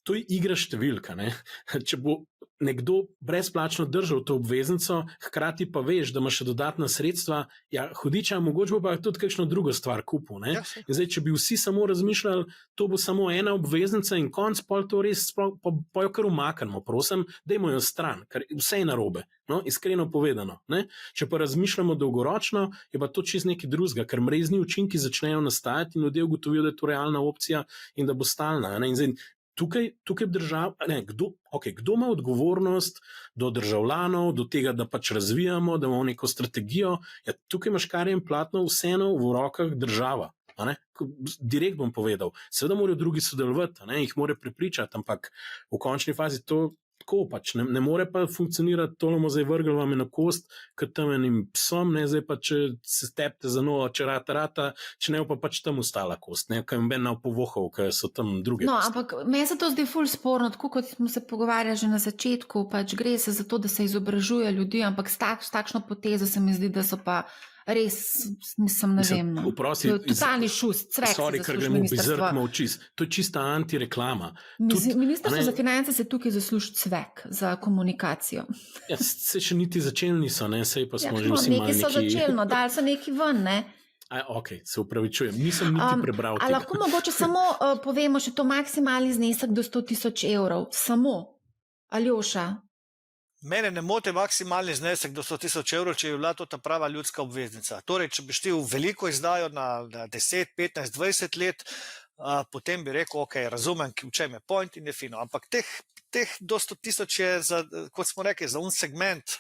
to je igra številka. Ne. Če bo nekdo brezplačno držal to obveznico, hkrati pa veš, da ima še dodatna sredstva, ja, hudiča, mogoče bo pa tudi kakšno drugo stvar kupil. Ne. In zdaj, če bi vsi samo razmišljali, to bo samo ena obveznica in konc, pol to res, pa jo kar umaknemo, prosim, dajmo jo stran, ker vse je narobe. No, iskreno povedano. Ne? Če pa razmišljamo dolgoročno, je pa to čist nekaj drugega, ker mrezni učinki začnejo nastajati in ljudje ugotovijo, da je to realna opcija in da bo stalna. Ne? In zdaj, tukaj država, kdo ima odgovornost do državljanov, do tega, da pač razvijamo, da imamo neko strategijo, ja, tukaj imaš kar in platno vseeno v rokah država. Direkt bom povedal, seveda morajo drugi sodelovati, jih morajo prepričati, ampak v končni fazi to tako pač, ne more pa funkcionirati, to bomo zdaj vrgli vam na kost, kot tam enim psom, ne, zdaj pa če se stepte za novo, če rata, če ne pa pač tam ostala kost, ne, kaj ben nav povohal, kaj so tam druge. No, ampak meni se to zdi ful sporno, tako kot smo se pogovarjali že na začetku, pač gre se za to, da se izobražuje ljudi, ampak s takšno potezo se mi zdi, da so pa res, mislim, ne vem, no. Totalni šust, cvek se zasluži ministrstvo. To je čista antireklama. Ministrstvo za finance se tukaj zasluži cvek za komunikacijo. Ja, se še niti začeli niso, ne, sej pa smo že vsi neki so začeli, no, dali so neki ven, ne. Ok, se upravičujem, nisem niti prebral tega. A lahko mogoče samo povemo še to maksimalni znesek do 100,000 evrov, samo, Aljoša? Mene ne moti maksimalni znesek do 100,000 evrov, če je bila to ta prava ljudska obveznica. Torej, če bi šli v veliko izdajo na 10, 15, 20 let, potem bi rekel, ok, razumem, v čem je point in je fino. Ampak teh do 100,000 je, kot smo rekli, za un segment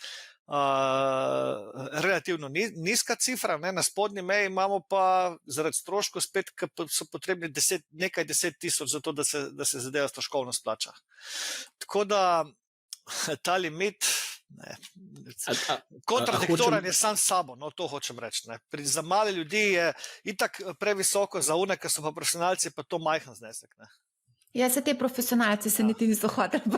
relativno nizka cifra, ne? Na spodnji meji imamo pa zaradi stroškov spet, ki so potrebni nekaj 10,000 za to, da se zadeva stroškovno splača. Tako da ta limit kontradiktoren je sam s sabo, no to hočem reči. Za male ljudi je itak previsoko, za one, ki so pa profesionalci, pa to majhen znesek. Ne? Ja, se te profesionalci se niti niso hoteli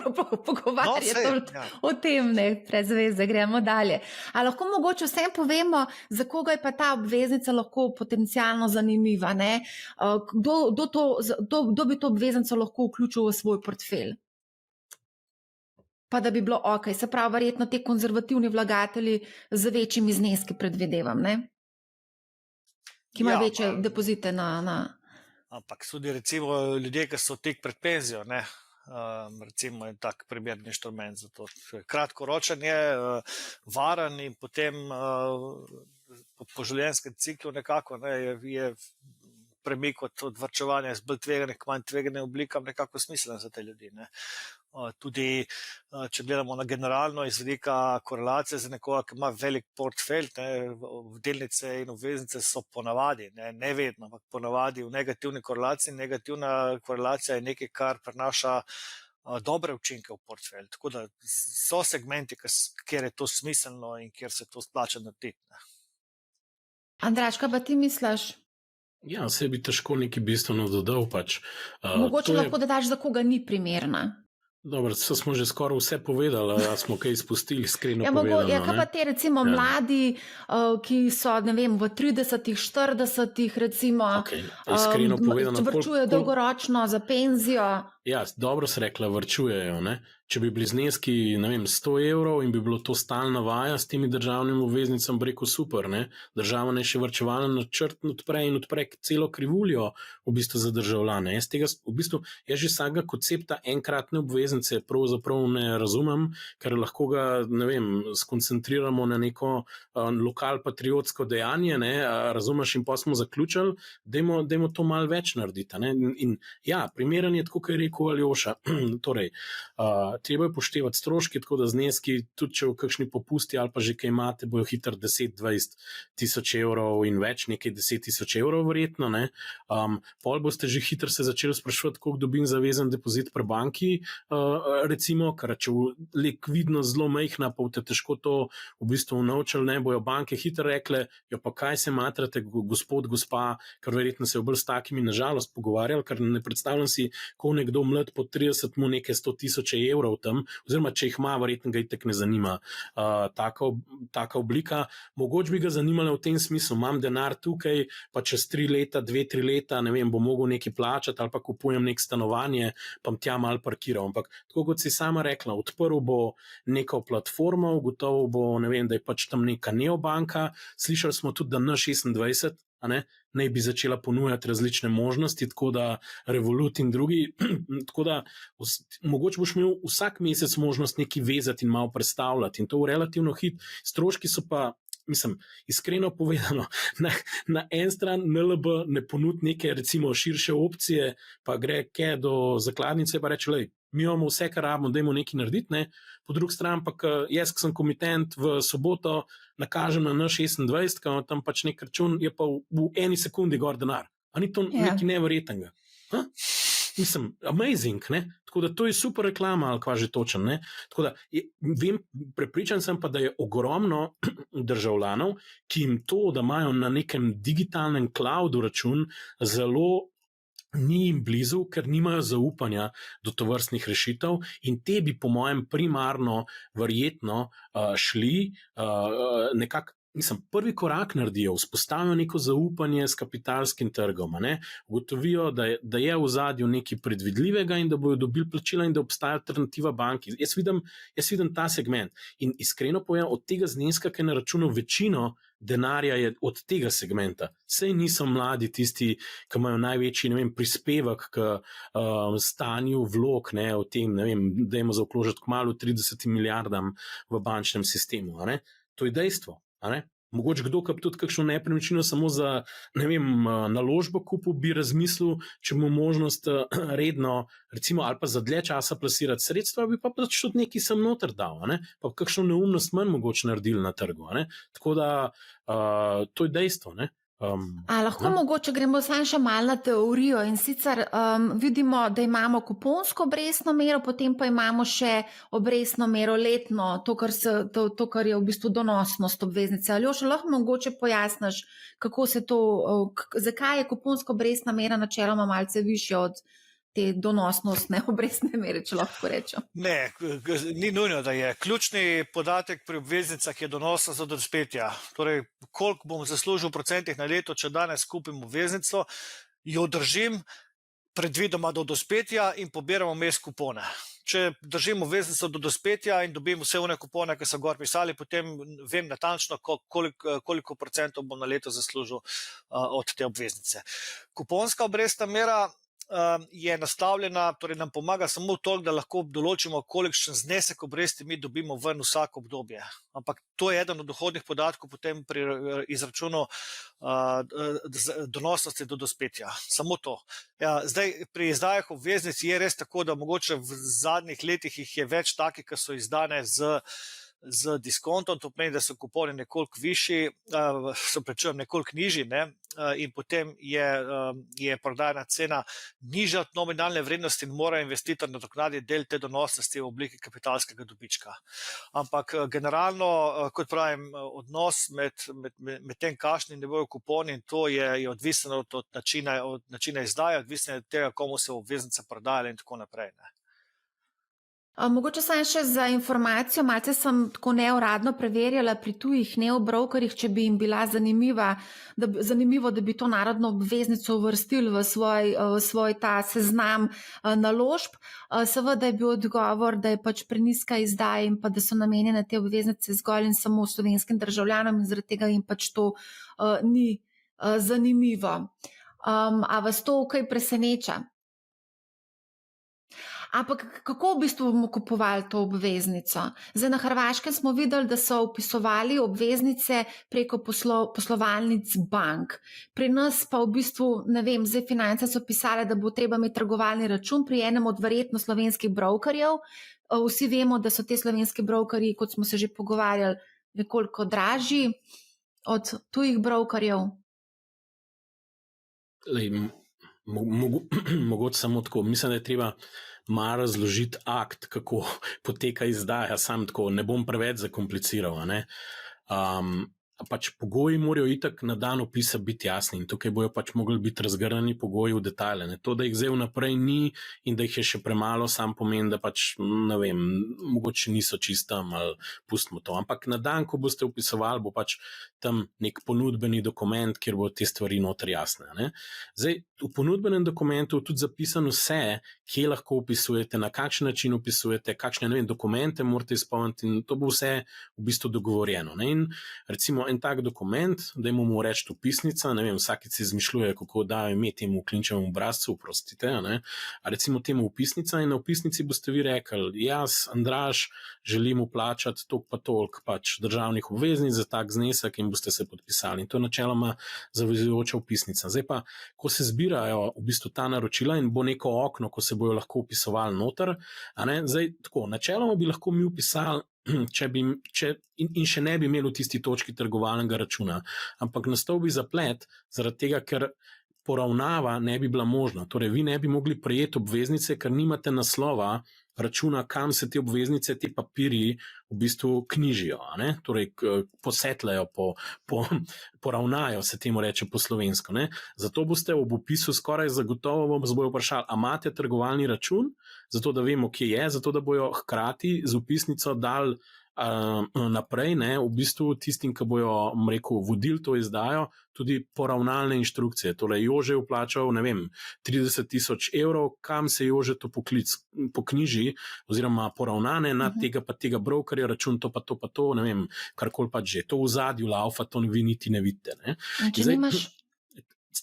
pogovarjati o tem, ne, prezveze, gremo dalje. A lahko mogoče vsem povemo, za koga je pa ta obveznica lahko potencialno zanimiva, ne? Kdo bi to obveznico lahko vključil v svoj portfelj? Pa da bi bilo ok, se pravi, verjetno te konzervativni vlagatelji z večjimi zneski predvidevam, ne? Ki imajo večje depozite na... Ampak tudi recimo ljudje, ki so tik pred penzijo, ne? Recimo je tak primeren inštrument za to. Kratkoročen je, varen in potem po življenjskem ciklu nekako je premik od varčevanja iz bolj tveganih k manj tveganim oblikam nekako smiselen za te ljudi. Ne? Tudi, če gledamo na generalno iz vidika korelacije za nekoga, ki ima velik portfelj, delnice in obveznice so ponavadi, ne vedno, ampak ponavadi v negativni korelaciji. Negativna korelacija je nekaj, kar prinaša dobre učinke v portfelj. Tako da so segmenti, kjer je to smiselno in kjer se to splača narediti. Andraž, kaj pa ti misliš? Ja, se bi težko nekaj bistveno dodal pač. Mogoče lahko da daš, za koga ni primerna. Dobro, smo že skoraj vse povedali, a smo kaj izpustili, iskreno povedano. Ja, kaj pa te recimo mladi, ki so, ne vem, v 30-ih, 40-ih recimo, iskreno povedano, vrčujejo dolgoročno za penzijo. Ja, dobro se rekla, vrčujejo, ne? Če bi bili zneski, ne vem, 100 evrov in bi bilo to stalna vaja s temi državnimi obveznicami, bi rekel super, ne? Država ne še vrčevalni načrt odpre in odpre celo krivuljo v bistvu za državljane. Jaz že samega koncepta enkratne obveznice pravzaprav ne razumem, ker lahko ga, ne vem, skoncentriramo na neko lokal-patriotsko dejanje, ne? Razumeš, in pa smo zaključili, dajmo to malo več narediti, ne? In ja, primeren je tako, kot je rekel Aljoša, torej, treba je poštevati stroški, tako da zneski, tudi če v kakšni popusti ali pa že kaj imate, bojo hitro 10-20 tisoč evrov in več, nekaj 10,000 evrov verjetno, ne. Pol boste že hitro se začeli spraševati, koliko dobim zavezan depozit pri banki, recimo, ker če likvidnost zelo majhna, pa boste težko to v bistvu naučili, ne, bojo banke hitro rekle, jo pa kaj se matrate, gospod, gospa, ker verjetno se je bolj s takimi nažalost pogovarjali, ker ne predstavljam si, ko nekdo nekdo mlad po 30 mu nekaj 100,000 evrov tam, oziroma če jih ima, verjetno ga itak ne zanima taka oblika. Mogoče bi ga zanimalo v tem smislu, imam denar tukaj, pa čez 3 leta, 2-3 leta, ne vem, bom mogel nekaj plačati ali pa kupujem nek stanovanje, pa tja malo parkiral. Ampak tako kot si sama rekla, odprl bo neko platformo, gotovo bo, ne vem, da je pač tam neka neobanka. Slišali smo tudi, da N26 naj bi začela ponujati različne možnosti, tako da Revolut in drugi, tako da mogoče boš imel vsak mesec možnost nekaj vezati in malo predstavljati in to v relativno stroški so pa, mislim, iskreno povedano, na en stran NLB ne ponudi neke recimo širše opcije, pa gre kaj do zakladnice pa reče, lej, mi imamo vse, kar rabimo, dajmo nekaj narediti, ne? Po drugi strani pa, jaz, ki sem komitent v soboto, nakažem na N26, ki tam pač nek račun, je pa v eni sekundi gor denar. A ni to nekaj neverjetnega? Mislim, amazing, ne? Tako da to je super reklama, ali kva že točen, ne? Tako da, vem, prepričan sem pa, da je ogromno državljanov, ki jim to, da imajo na nekem digitalnem cloudu račun, zelo ni jim blizu, ker nimajo zaupanja do tovrstnih rešitev in te bi po mojem primarno verjetno šli nekako, mislim, prvi korak naredijo, vzpostavijo neko zaupanje s kapitalskim trgom, ugotovijo, da je v ozadju nekaj predvidljivega in da bodo dobili plačila in da obstaja alternativa banki. Jaz vidim ta segment in iskreno povem, od tega zneska, ki je na računu večino denarja je od tega segmenta. Sej niso mladi tisti, ki imajo največji, ne vem, prispevek k stanju vlog, ne, o tem, ne vem, dajmo zaokrožiti kmalu 30 milijardam v bančnem sistemu, To je dejstvo, Mogoče kdo, ki tudi kakšno nepremičnino samo za, ne vem, naložbo kupil, bi razmislil, če mu možnost redno, recimo, ali pa za dlje časa plasirati sredstva, bi pa pač tudi nekaj sem noter dal, pa kakšno neumnost manj mogoče naredili na trgu, Tako da, to je dejstvo, Lahko mogoče gremo samo še malo na teorijo in sicer vidimo, da imamo kuponsko obrestno mero, potem pa imamo še obrestno mero letno, to, kar je v bistvu donosnost obveznice. Aljoša, lahko mogoče pojasniš, kako se to, zakaj je kuponska obrestna mera načeloma malce višja od te donosnostne obrestne mere, če lahko rečem. Ne, ni nujno, da je. Ključni podatek pri obveznicah je donosnost do dospetja. Torej, koliko bom zaslužil v procentih na leto, če danes kupim obveznico, jo držim predvidoma do dospetja in pobiram vmes kupone. Če držim obveznico do dospetja in dobim vse one kupone, ki so gor pisali, potem vem natančno, koliko procentov bom na leto zaslužil od te obveznice. Kuponska obrestna mera je nastavljena, torej nam pomaga samo toliko, da lahko določimo, kolikšen znesek obresti mi dobimo ven vsako obdobje. Ampak to je eden od dohodnih podatkov potem pri izračunu donosnosti do dospetja. Samo to. Ja, zdaj, pri izdajah obveznic je res tako, da mogoče v zadnjih letih jih je več takih, ki so izdane z diskontom, to pomeni, da so kuponi nekoliko višji, nekoliko nižji, in potem je prodajna cena nižja od nominalne vrednosti in mora investitor nadoknaditi del te donosnosti v obliki kapitalskega dobička. Ampak generalno, kot pravim, odnos med tem, kakšni ne bojo kuponi, in to je odvisno od načina izdaje, odvisno od tega, komu se obveznica prodajala in tako naprej. Mogoče sem še za informacijo, malce sem tako neuradno preverjala pri tujih neobrokerjih, če bi jim bila zanimivo, da bi to narodno obveznico uvrstili v svoj ta seznam naložb. Seveda je bil odgovor, da je pač prenizka izdaja in pa da so namenjene te obveznice zgolj in samo slovenskim državljanom in zaradi tega jim pač to ni zanimivo. A vas to kaj preseneča? Ampak kako v bistvu bomo kupovali to obveznico? Zdaj na Hrvaškem smo videli, da so vpisovali obveznice preko poslovalnic bank. Pri nas pa v bistvu, ne vem, zdaj Finance so pisale, da bo treba imeti trgovalni račun pri enem od verjetno slovenskih brokerjev. Vsi vemo, da so te slovenski brokerji, kot smo se že pogovarjali, nekoliko dražji od tujih brokerjev. Mogoče samo tako. Mislim, da je treba malo razložiti akt, kako poteka izdaja, sam tako, ne bom preveč zakompliciral. pač pogoji morajo itak na dan opisa biti jasni in tukaj bojo pač mogli biti razgrnjeni pogoji v detajle. Ne. To, da jih zdaj vnaprej ni in da jih je še premalo, sam pomeni, da pač, ne vem, mogoče niso čistam ali pustimo to. Ampak na dan, ko boste opisovali, bo pač tam nek ponudbeni dokument, kjer bo te stvari noter jasne. Ne. Zdaj, v ponudbenem dokumentu tudi zapisano vse, kje lahko opisujete, na kakšen način opisujete, kakšne, ne vem, dokumente morate izpolniti in to bo vse v bistvu dogovorjeno. Ne. In recimo en tak dokument, da mu reči opisnica, ne vem, vsakič si izmišljuje, kako dajo ime temu klinčevemu obrazcu, prostite, ne, a recimo temu opisnica in na opisnici boste vi rekli, jaz, Andraž, želim vplačati toliko pa toliko pač državnih obveznic za tak znesek in boste se podpisali. In to je načeloma zavezujoča opisnica. Zdaj pa, ko se zbirajo v bistvu ta naročila in bo neko okno, ko se bojo lahko opisovali noter, a ne, zdaj tako, načeloma bi lahko mi opisali, in še ne bi imeli v tisti točki trgovalnega računa, ampak nastal bi zaplet, zaradi tega, ker poravnava ne bi bila možna. Torej, vi ne bi mogli prejeti obveznice, ker nimate naslova računa, kam se te obveznice, te papirji v bistvu knjižijo, ne? Torej posetlejo, poravnajo, se temu reče po slovensko. Ne? Zato boste ob opisu skoraj zagotovo vam bojo vprašali, a imate trgovalni račun, zato da vemo, kje je, zato da bojo hkrati z opisnico dali naprej, ne, v bistvu tistim, ki bojo, rekel, vodili to izdajo, tudi poravnalne inštrukcije. Torej, Jože je vplačal, ne vem, 30 000 evrov, kam se Jože to poknjiži, oziroma poravnane na tega pa tega brokerja, račun to pa to, ne vem, karkoli pač že. To v zadju laufa, to vi niti ne vidite. Ne.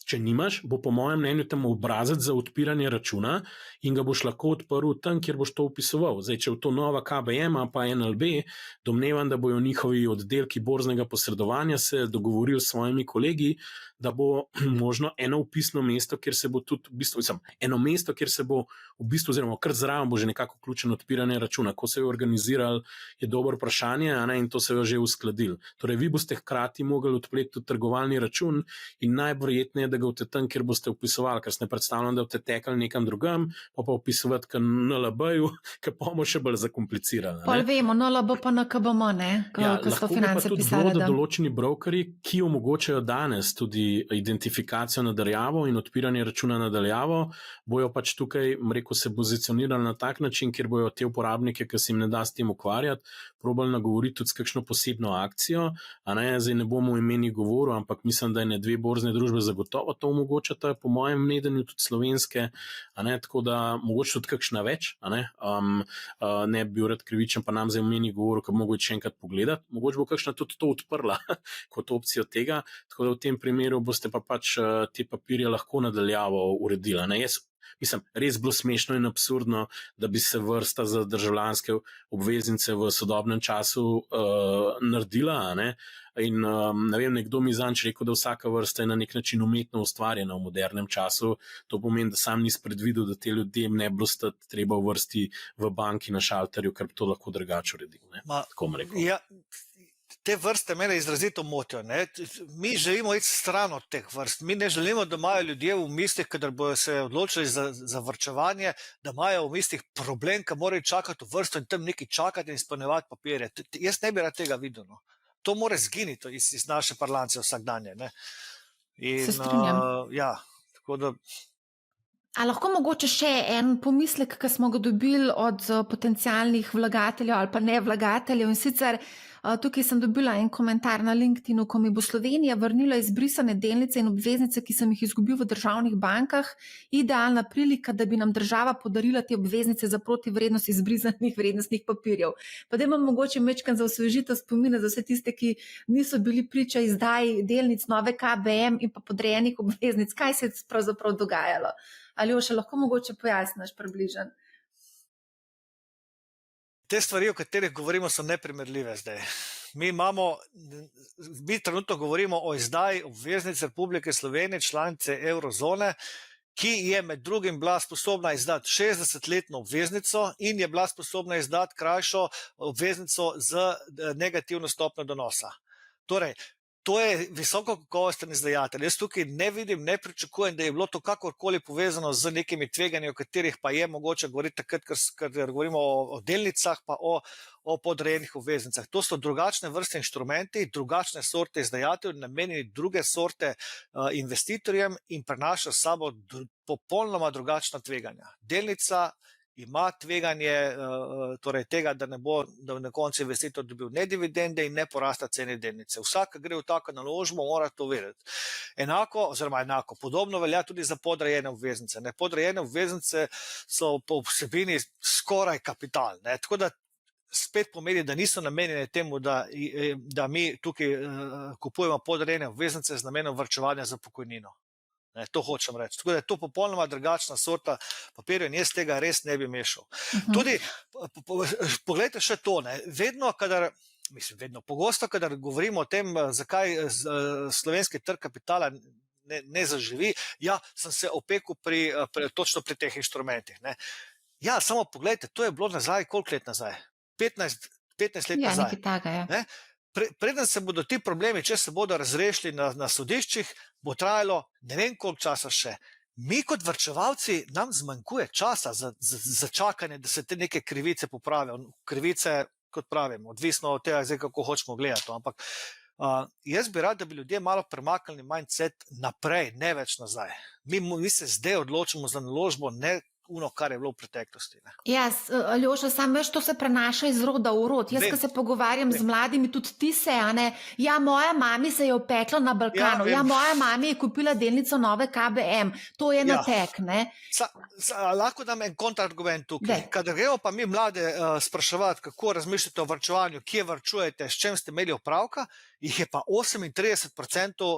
Če nimaš, bo po mojem mnenju tam obrazec za odpiranje računa in ga boš lahko odprl tam, kjer boš to opisoval. Zdaj, če je to nova KBM pa NLB, domnevam, da bojo njihovi oddelki borznega posredovanja se dogovorili s svojimi kolegi, da bo možno eno upisno mesto, kjer se bo tudi, v bistvu, eno mesto, kjer se bo v bistvu, oziroma kar zraven bo že nekako vključeno odpiranje računa. Ko se je organizirali, je dobro vprašanje, a ne, in to se je že uskladili. Torej, vi boste hkrati mogli odpreti trgovalni račun in najverjetneje, da ga boste tam, kjer boste opisovali, ker se ne predstavljam, da boste tekali nekam drugam, pa opisovati k NLB-ju, ker bomo še bolj zakomplicirali. Pol vemo, NLB pa NKBM, ne? Ko so finance pisali. Da določeni brokeri, ki omogočajo danes tudi identifikacijo nadaljavo in odpiranje računa nadaljavo, bojo pač tukaj, rekel, se pozicionirali na tak način, kjer bojo te uporabnike, ki se jim ne da s tem ukvarjati, probali nagovoriti tudi s kakšno posebno akcijo, a ne, zdaj ne bomo o imeni govoril, ampak mislim, da je dve borzne družbe zagotovo to omogočata, po mojem mnenju tudi slovenske, a ne, tako da mogoče tudi kakšna več, a ne, ne bi bil rad krivičen, pa nam zdaj o imeni govoril, ker mogoče še enkrat pogledati, mogoče bo kakšna tudi to odprla kot opcijo tega, tako da v tem primeru boste pa pač te papirje lahko nadaljavo uredili. Ne? Mislim, res bilo smešno in absurdno, da bi se vrsta za državljanske obveznice v sodobnem času naredila, ne? In ne vem, nekdo mi zanč rekel, da vsaka vrsta je na nek način umetno ustvarjena v modernem času. To pomeni, da sam nis predvidel, da te ljudem ne bilo stati treba v vrsti v banki na šalterju, ker bi to lahko drugače uredil. Tako bom rekel. Ja. Te vrste mene izrazito motijo. Ne? Mi želimo iti stran od teh vrst. Mi ne želimo, da imajo ljudje v mislih, kadar bojo se odločili za varčevanje, da imajo v mislih problem, ki morajo čakati v vrsto in tam nekaj čakati in izpolnjevati papirje. Jaz ne bi rad tega videl. No. To mora zginiti iz naše parlance vsakdanje. Ne? Se strinjam. Ja, tako da... A lahko mogoče še en pomislek, ki smo ga dobili od potencialnih vlagateljev ali pa ne vlagateljev, in sicer tukaj sem dobila en komentar na LinkedInu, ko mi bo Slovenija vrnila izbrisane delnice in obveznice, ki sem jih izgubil v državnih bankah, idealna prilika, da bi nam država podarila te obveznice za protivrednost izbrisanih vrednostnih papirjev. Pa da imam mogoče mečkan za osvežitev spomina za vse tiste, ki niso bili priča izdaji delnic nove KBM in pa podrejenih obveznic. Kaj se je pravzaprav dogajalo? Ali jo še lahko mogoče pojasniš približno? Te stvari, o katerih govorimo, so neprimerljive zdaj. Mi trenutno govorimo o izdaji obveznic Republike Slovenije, članice Eurozone, ki je med drugim bila sposobna izdati 60-letno obveznico in je bila sposobna izdati krajšo obveznico z negativno stopnjo donosa. Torej, to je visoko kakovosten izdajatelj. Jaz tukaj ne vidim, ne pričakujem, da je bilo to kakorkoli povezano z nekimi tveganji, o katerih pa je mogoče govoriti takrat, ker govorimo o delnicah pa o podrejenih obveznicah. To so drugačne vrste inštrumenti, drugačne sorte izdajateljev, namenjeni druge sorte investitorjem in prenašajo s sabo popolnoma drugačna tveganja. Delnica ima tveganje torej tega, da ne bo na koncu investitor dobil ne dividende in ne porasta cene delnice. Vsak, ki gre v tako naložbo, mora to vedeti. Podobno velja tudi za podrejene obveznice. Podrejene obveznice so po vsebini skoraj kapital. Tako da spet pomeni, da niso namenjene temu, da mi tukaj kupujemo podrejene obveznice z namenom varčevanja za pokojnino. To hočem reči. Tako da je to popolnoma drugačna sorta papirja in jaz tega res ne bi mešal. Tudi, poglejte še to, pogosto, kadar govorimo o tem, zakaj slovenski trg kapitala ne zaživi, sem se opekel točno pri teh inštrumentih. Ja, samo poglejte, to je bilo nazaj, koliko let nazaj? 15 let nazaj. Nekaj takega, Preden se bodo ti problemi, če se bodo razrešili na sodiščih, bo trajalo ne vem koliko časa še. Mi kot varčevalci nam zmanjkuje časa za čakanje, da se te neke krivice popravijo. Krivice, kot pravim, odvisno od tega, kako hočemo gledati. Ampak jaz bi rad, da bi ljudje malo premaknili mindset naprej, ne več nazaj. Mi se zdaj odločimo za naložbo, ne kar je bilo v preteklosti. Aljoša, samo veš, to se prenaša iz roda v rod. Jaz, ko se pogovarjam z mladimi, tudi ti se, moja mami se je opekla na Balkanu, moja mami je kupila delnico Nove KBM, to je natek, ne? Lahko dam en kontraargument tukaj. Kadar gremo pa mi mlade spraševati, kako razmišljate o varčevanju, kje varčujete, s čem ste imeli opravka, jih je pa 38%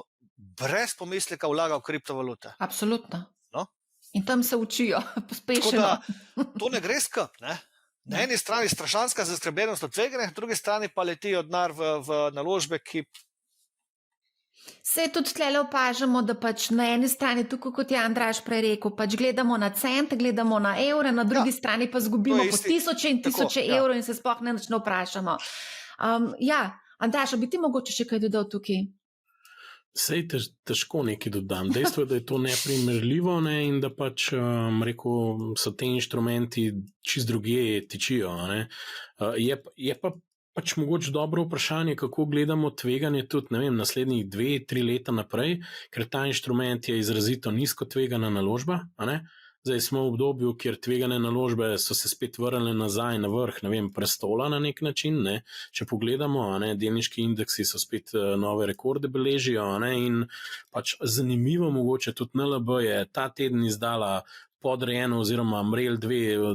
brez pomisleka vlagal v kriptovalute. Absolutno. In tam se učijo pospešeno. To ne gre skup. Na eni strani strašanska zaskrbljenost od tveganja, na drugi strani pa letijo denar v naložbe, ki... Se tudi tlele opažamo, da na eni strani, tukaj kot je Andraž prej rekel, gledamo na cent, gledamo na evre, na drugi strani pa zgubimo po tisoče in tisoče evrov in se sploh ne vprašamo. Andraž, bi ti mogoče še kaj dodal tukaj? Sej težko nekaj dodam. Dejstvo je, da je to neprimerljivo in da so te inštrumenti čist drugje tičijo. Je pa mogoče dobro vprašanje, kako gledamo tveganje tudi, naslednjih 2-3 leta naprej, ker ta inštrument je izrazito nizko tvegana naložba, Zdaj smo v obdobju, kjer tvegane naložbe so se spet vrnile nazaj na vrh, prestola na nek način. Če pogledamo, delniški indeksi so spet nove rekorde beležijo in zanimivo mogoče tudi NLB je ta teden izdala podrejeno oziroma MREL 2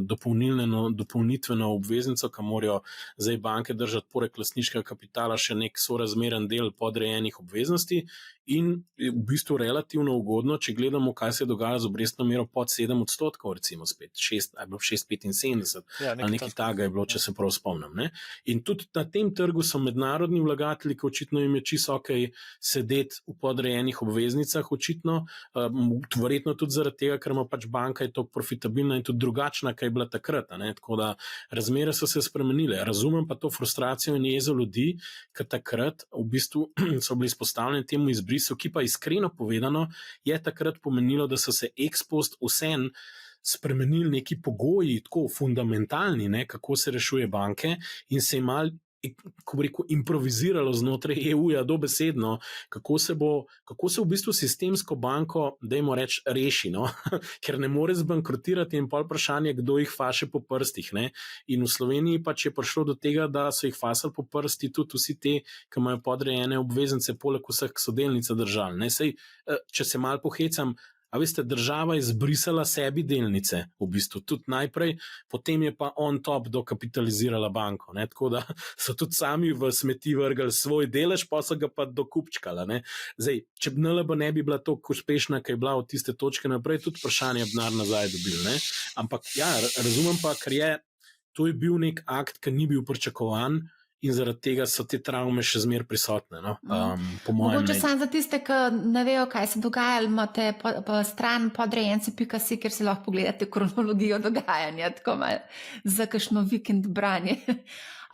dopolnitveno obveznico, ki morajo zdaj banke držati poleg lastniškega kapitala še nek sorazmeren del podrejenih obveznosti in v bistvu relativno ugodno, če gledamo, kaj se dogaja z obrestno mero pod 7%, recimo spet 6,75 ali nekaj takega je bilo, če se prav spomnim. In tudi na tem trgu so mednarodni vlagatelji, ki očitno jim je čisto okej sedeti v podrejenih obveznicah, očitno, verjetno tudi zaradi tega, ker ima banka je to profitabilna in tudi drugačna, kaj je bila takrat. Tako da razmere so se spremenile. Razumem pa to frustracijo in jezo ljudi, ker takrat v bistvu so bili izpostavljeni temu izbrisu, ki pa iskreno povedano je takrat pomenilo, da so se ex post vsem spremenili neki pogoji, tako fundamentalni, kako se rešuje banke in se imali, kako bi rekel, improviziralo znotraj EU-ja dobesedno, kako se v bistvu sistemsko banko, dajmo reči, reši, ker ne more zbankrotirati in pol vprašanje, kdo jih faše po prstih. In v Sloveniji je prišlo do tega, da so jih fasali po prsti tudi vsi te, ki imajo podrejene obveznice, poleg vseh, ki so delnice držali. Sej, če se malo pohecam, a veste, država je zbrisala sebi delnice, v bistvu tudi najprej, potem je pa on top dokapitalizirala banko, tako da so tudi sami v smeti vrgali svoj delež, pa so ga pa dokupčkala. Zdaj, če NLB ne bi bila toliko uspešna, kaj je bila od tiste točke naprej, tudi vprašanje denar nazaj dobil. Ampak ja, razumem pa, ker to je bil nek akt, ki ni bil pričakovan in zaradi tega so te travme še zmeraj prisotne. No? Po mojem Mogoče mnenju. samo za tiste, ki ne vejo, kaj se dogaja, imate stran podrejenci.si, kjer si lahko pogledate kronologijo dogajanja, tako malo za kakšno vikend branje.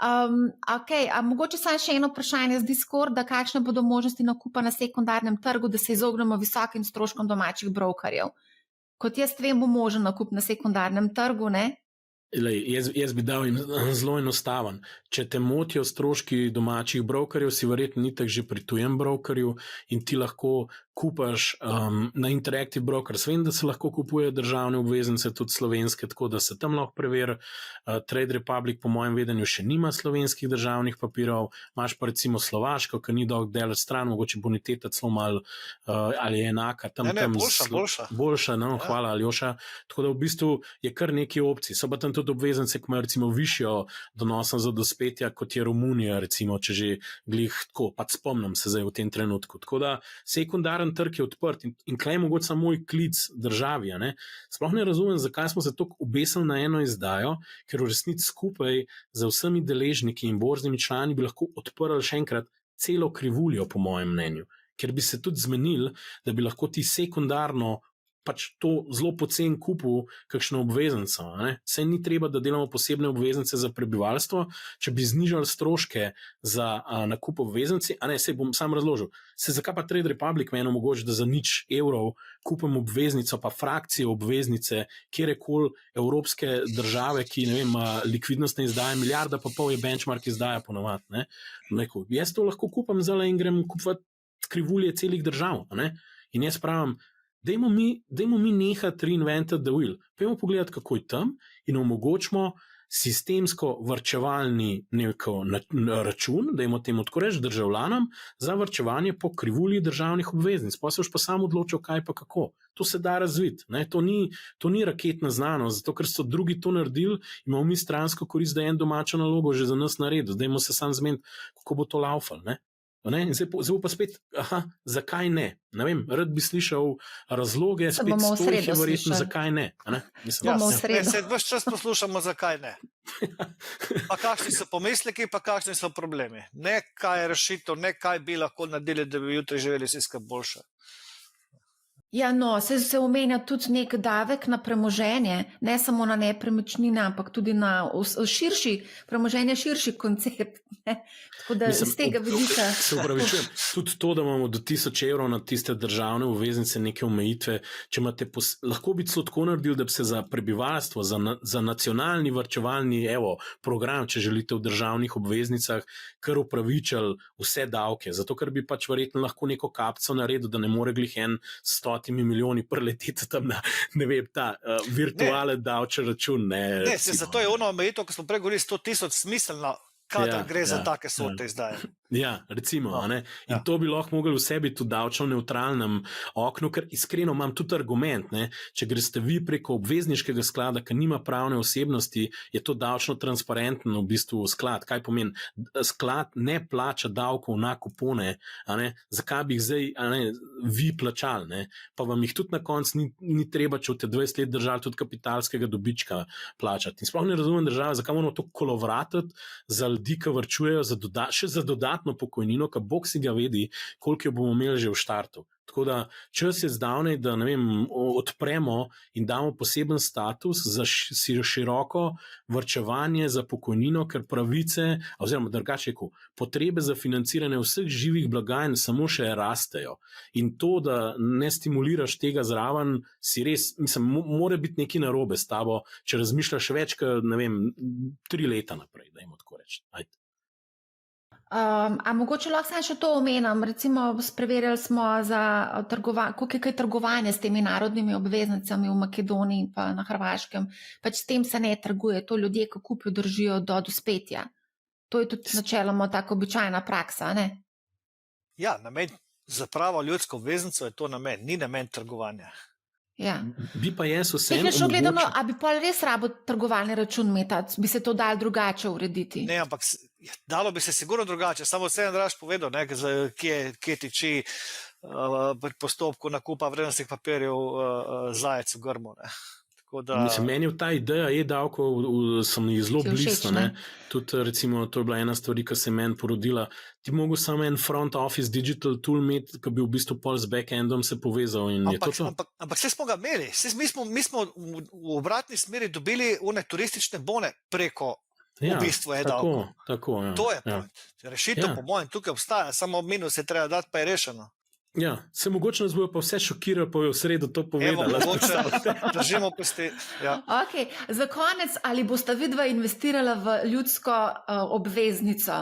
Okay, mogoče samo še eno vprašanje z Discorda, kakšne bodo možnosti nakupa na sekundarnem trgu, da se izognemo visokim stroškom domačih brokerjev. Kot jaz vem, bo možen nakup na sekundarnem trgu, ne? Lej, jaz bi dal jim zelo enostaven. Če te motijo stroški domačih brokerjev, si verjetno ni tako že pri tujem brokerju in ti lahko kupaš na Interactive Brokers. Vem, da se lahko kupuje državne obveznice, tudi slovenske, tako da se tam lahko preveri. Trade Republic po mojem vedenju še nima slovenskih državnih papirov, imaš pa recimo Slovaško, ki ni dolg daleč stran, mogoče boniteta celo malo ali je enaka. Boljša, no, ja. Hvala Aljoša. Tako da v bistvu je kar nekaj opcij. So pa tam tudi obveznice, ki imajo recimo višjo donosnost za dospetja, kot je Romunija, recimo, če že glih tako, pa spomnim se zdaj v tem trenutku. Tako da sekundaren trg je odprt in klej mogoče samo moj klic državi. Ne? Sploh ne razumem, zakaj smo se tako obesili na eno izdajo, ker v resnici skupaj z vsemi deležniki in borznimi člani bi lahko odprli še enkrat celo krivuljo, po mojem mnenju. Ker bi se tudi zmenili, da bi lahko ti sekundarno pač to zelo pocen kupil kakšno obveznico. Saj ni treba, da delamo posebne obveznice za prebivalstvo, če bi znižali stroške za nakup obveznici, sej bom sam razložil. Zakaj pa Trade Republic meni omogoča, da za nič evrov kupim obveznico, pa frakcijo obveznice, kjerekoli evropske države, ki, ne vem, likvidnostne izdaje, 1,5 milijarde je benchmark izdaja ponovadi. Jaz to lahko kupam zdaj in grem kupovati krivulje celih držav. In jaz pravim, dajmo mi nehati reinvented the wheel. Pojmo pogledati, kako je tam in omogočimo sistemsko varčevalni račun, dajmo temu tako reči, državljanom za varčevanje po krivulji državnih obveznic. Pa se už pa sam odločil, kaj pa kako. To se da razviti. To ni raketna znanost, zato ker so drugi to naredili, imamo mi stransko korist, da je en domačo nalogo že za nas naredil. Dajmo se sam zmeniti, kako bo to laufal. In zdaj bo pa spet, zakaj ne? Ne vem, rad bi slišal razloge, spet stojih je verjetno, zakaj ne? Se ves čas poslušamo, zakaj ne. Pa kakšni so pomisleki, pa kakšni so problemi. Ne kaj je rešitev, ne kaj bi lahko naredili, da bi jutri živeli vsi skupaj boljše. Ja, no, se omenja tudi nek davek na premoženje, ne samo na nepremičnine, ampak tudi na premoženje širši koncept. Ne? Tako da z tega vidika... Se upravičujem, tudi to, da imamo do 1000 evrov na tiste državne obveznice neke omejitve, če imate lahko bi celo tako naredili, da bi se za prebivalstvo, za nacionalni varčevalni program, če želite v državnih obveznicah, kar upravičali vse davke, zato ker bi pač verjetno lahko neko kapco naredil, da ne more glih 100 milijoni preleteti tam na, ne vem, ta virtualen davčni račun. Zato je ono omejitev, ko smo prej govorili 100,000 smiselno, kadar gre za take sorte izdaje. Ja, recimo. In to bi lahko mogli v sebi tudi davčno neutralnem oknu, ker iskreno imam tudi argument, če greste vi preko obvezniškega sklada, ki nima pravne osebnosti, je to davčno transparenten v bistvu sklad. Kaj pomeni? Sklad ne plača davkov na kupone, zakaj bi jih zdaj vi plačali, pa vam jih tudi na koncu ni treba, če v te 20 let držali tudi kapitalskega dobička plačati. In sploh ne razumem države, zakaj moramo to kolovratiti za ljudi, ki varčujejo še za dodatno pokojnino, ka Bog si ga vedi, koliko jo bomo imeli že v štartu. Tako da čas je zdavnej, da odpremo in damo poseben status za široko varčevanje za pokojnino, ker pravice, oziroma drugače rekel, potrebe za financiranje vseh živih blagajn samo še rastejo. In to, da ne stimuliraš tega zraven, si res, mora biti nekaj narobe s tabo, če razmišljaš več, kot 3 leta naprej, da jim tako reči. A mogoče lahko samo še to omenim, recimo preverjali smo koliko je kaj trgovanje s temi narodnimi obveznicami v Makedoniji pa na Hrvaškem, pač s tem se ne trguje, to ljudje, ki kupijo, držijo do dospetja. To je tudi načeloma tako običajna praksa, ne? Ja, namen za pravo ljudsko obveznico je to namen, ni namen trgovanja. Ja. Bi pa jaz vsem gledano, a bi pa res rabo trgovalni račun imeti, bi se to dalo drugače urediti? Ne, ampak dalo bi se sigurno drugače, samo vse Andraž povedal, kje tiči pri postopku nakupa vrednostnih papirjev zajec v grmu. Mislim, meni je ta ideja e-davkov sem ji zelo Ti je všeč, blizu. ne? Tudi, recimo, to je bila ena stvar, ki se je meni porodila. Ti mogo samo en front office digital tool imeti, ki bi v bistvu pol z backendom se povezal in je to to. Ampak vse smo ga imeli. Mi smo v obratni smeri dobili one turistične bone preko v bistvu e-davkov. Tako, ja. To je point. Rešitev, po mojem, tukaj obstaja, samo minus je treba dati, pa je rešeno. Ja, se mogoče nas bojo pa vse šokirali, pa je v sredo to povedali. Mogoče držimo pesti. Ja. Okay. Za konec, ali boste vidva investirala v ljudsko obveznico?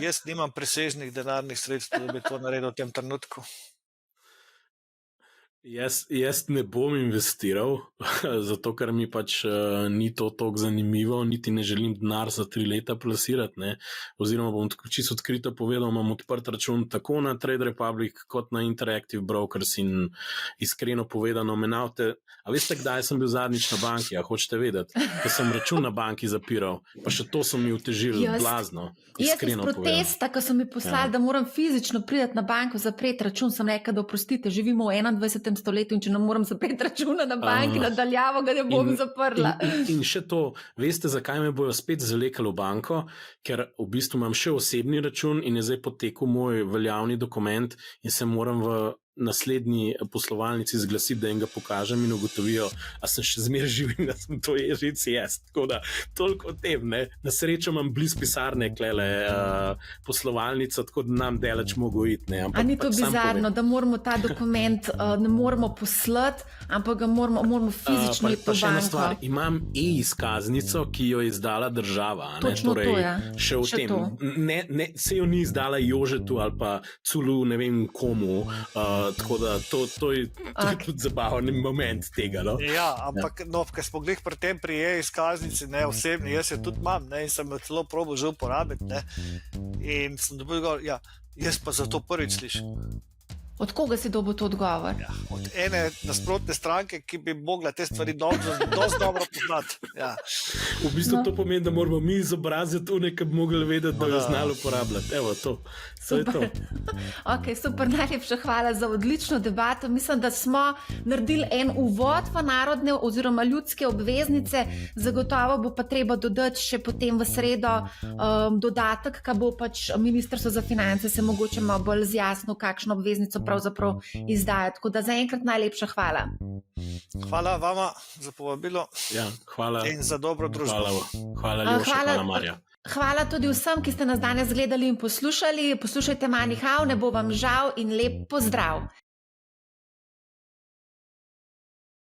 Jaz nimam presežnih denarnih sredstev, da bi to naredil v tem trenutku. Jaz ne bom investiral, zato ker mi pač ni to tako zanimivo, niti ne želim denar za 3 leta plasirati, ne. Oziroma bom čisto odkrito povedal, imam odprt račun tako na Trade Republic kot na Interactive Brokers in iskreno povedano menavte. A veste, kdaj sem bil zadnjič na banki? A hočete vedeti? Ko sem račun na banki zapiral, pa še to so mi otežili blazno. Jaz iz protesta, ko so mi poslali, da moram fizično priti na banko zapreti račun, sem rekel, da oprostite, živimo v 21. stoletju in če ne moram zapreti računa na banki, nadaljavo ga ne bom zaprla. In še to, veste, zakaj me bojo spet zalekali v banko? Ker v bistvu imam še osebni račun in je zdaj potekel moj veljavni dokument in se moram v naslednji poslovalnici zglasiti, da jim ga pokažem in ugotovijo, a sem še zmeraj živ in da sem to jaz. Tako da, toliko o tem, ne. Na srečo imam blizu pisarne klele poslovalnico, tako da nam delač mogo iti, ne. A ni to bizarno, da moramo ta dokument ne moramo poslati, ampak ga moramo fizično iti po Pa še ena banko. stvar, imam e-izkaznico, ki jo je izdala država. Ne? Točno Torej, to, ja. še v Še tem. to. Se jo ni izdala Jožetu ali pa Culu, ne vem komu. Tako da to je tudi zabaven moment tega. No? Ja, ampak ker smo glih pri tem pri e-izkaznici, ne, osebni, jaz jo tudi imam, ne, in sem jo celo probal že uporabiti, ne, in sem dobil govor, ja, jaz pa za to prvič slišim. Od koga si dobil to odgovor? Ja, od ene nasprotne stranke, ki bi mogla te stvari dosti dobro poznati. Ja. V bistvu to pomeni, da moramo mi izobraziti v nekaj bi mogli vedeti, da jo znali uporabljati. Evo, to je to. Ok, super, najlepša hvala za odlično debato. Mislim, da smo naredili en uvod v narodne oziroma ljudske obveznice. Zagotovo bo pa treba dodati še potem v sredo dodatek, ka bo pač Ministrstvo za finance se mogoče malo bolj zjasnilo, kakšno obveznico pravzaprav izdaja. Tako da zaenkrat najlepša hvala. Hvala vama za povabilo Ja, hvala. in za dobro družbo. Hvala Ljoša, hvala Marja. Hvala tudi vsem, ki ste nas danes gledali in poslušali. Poslušajte Money How, ne bo vam žal in lep pozdrav.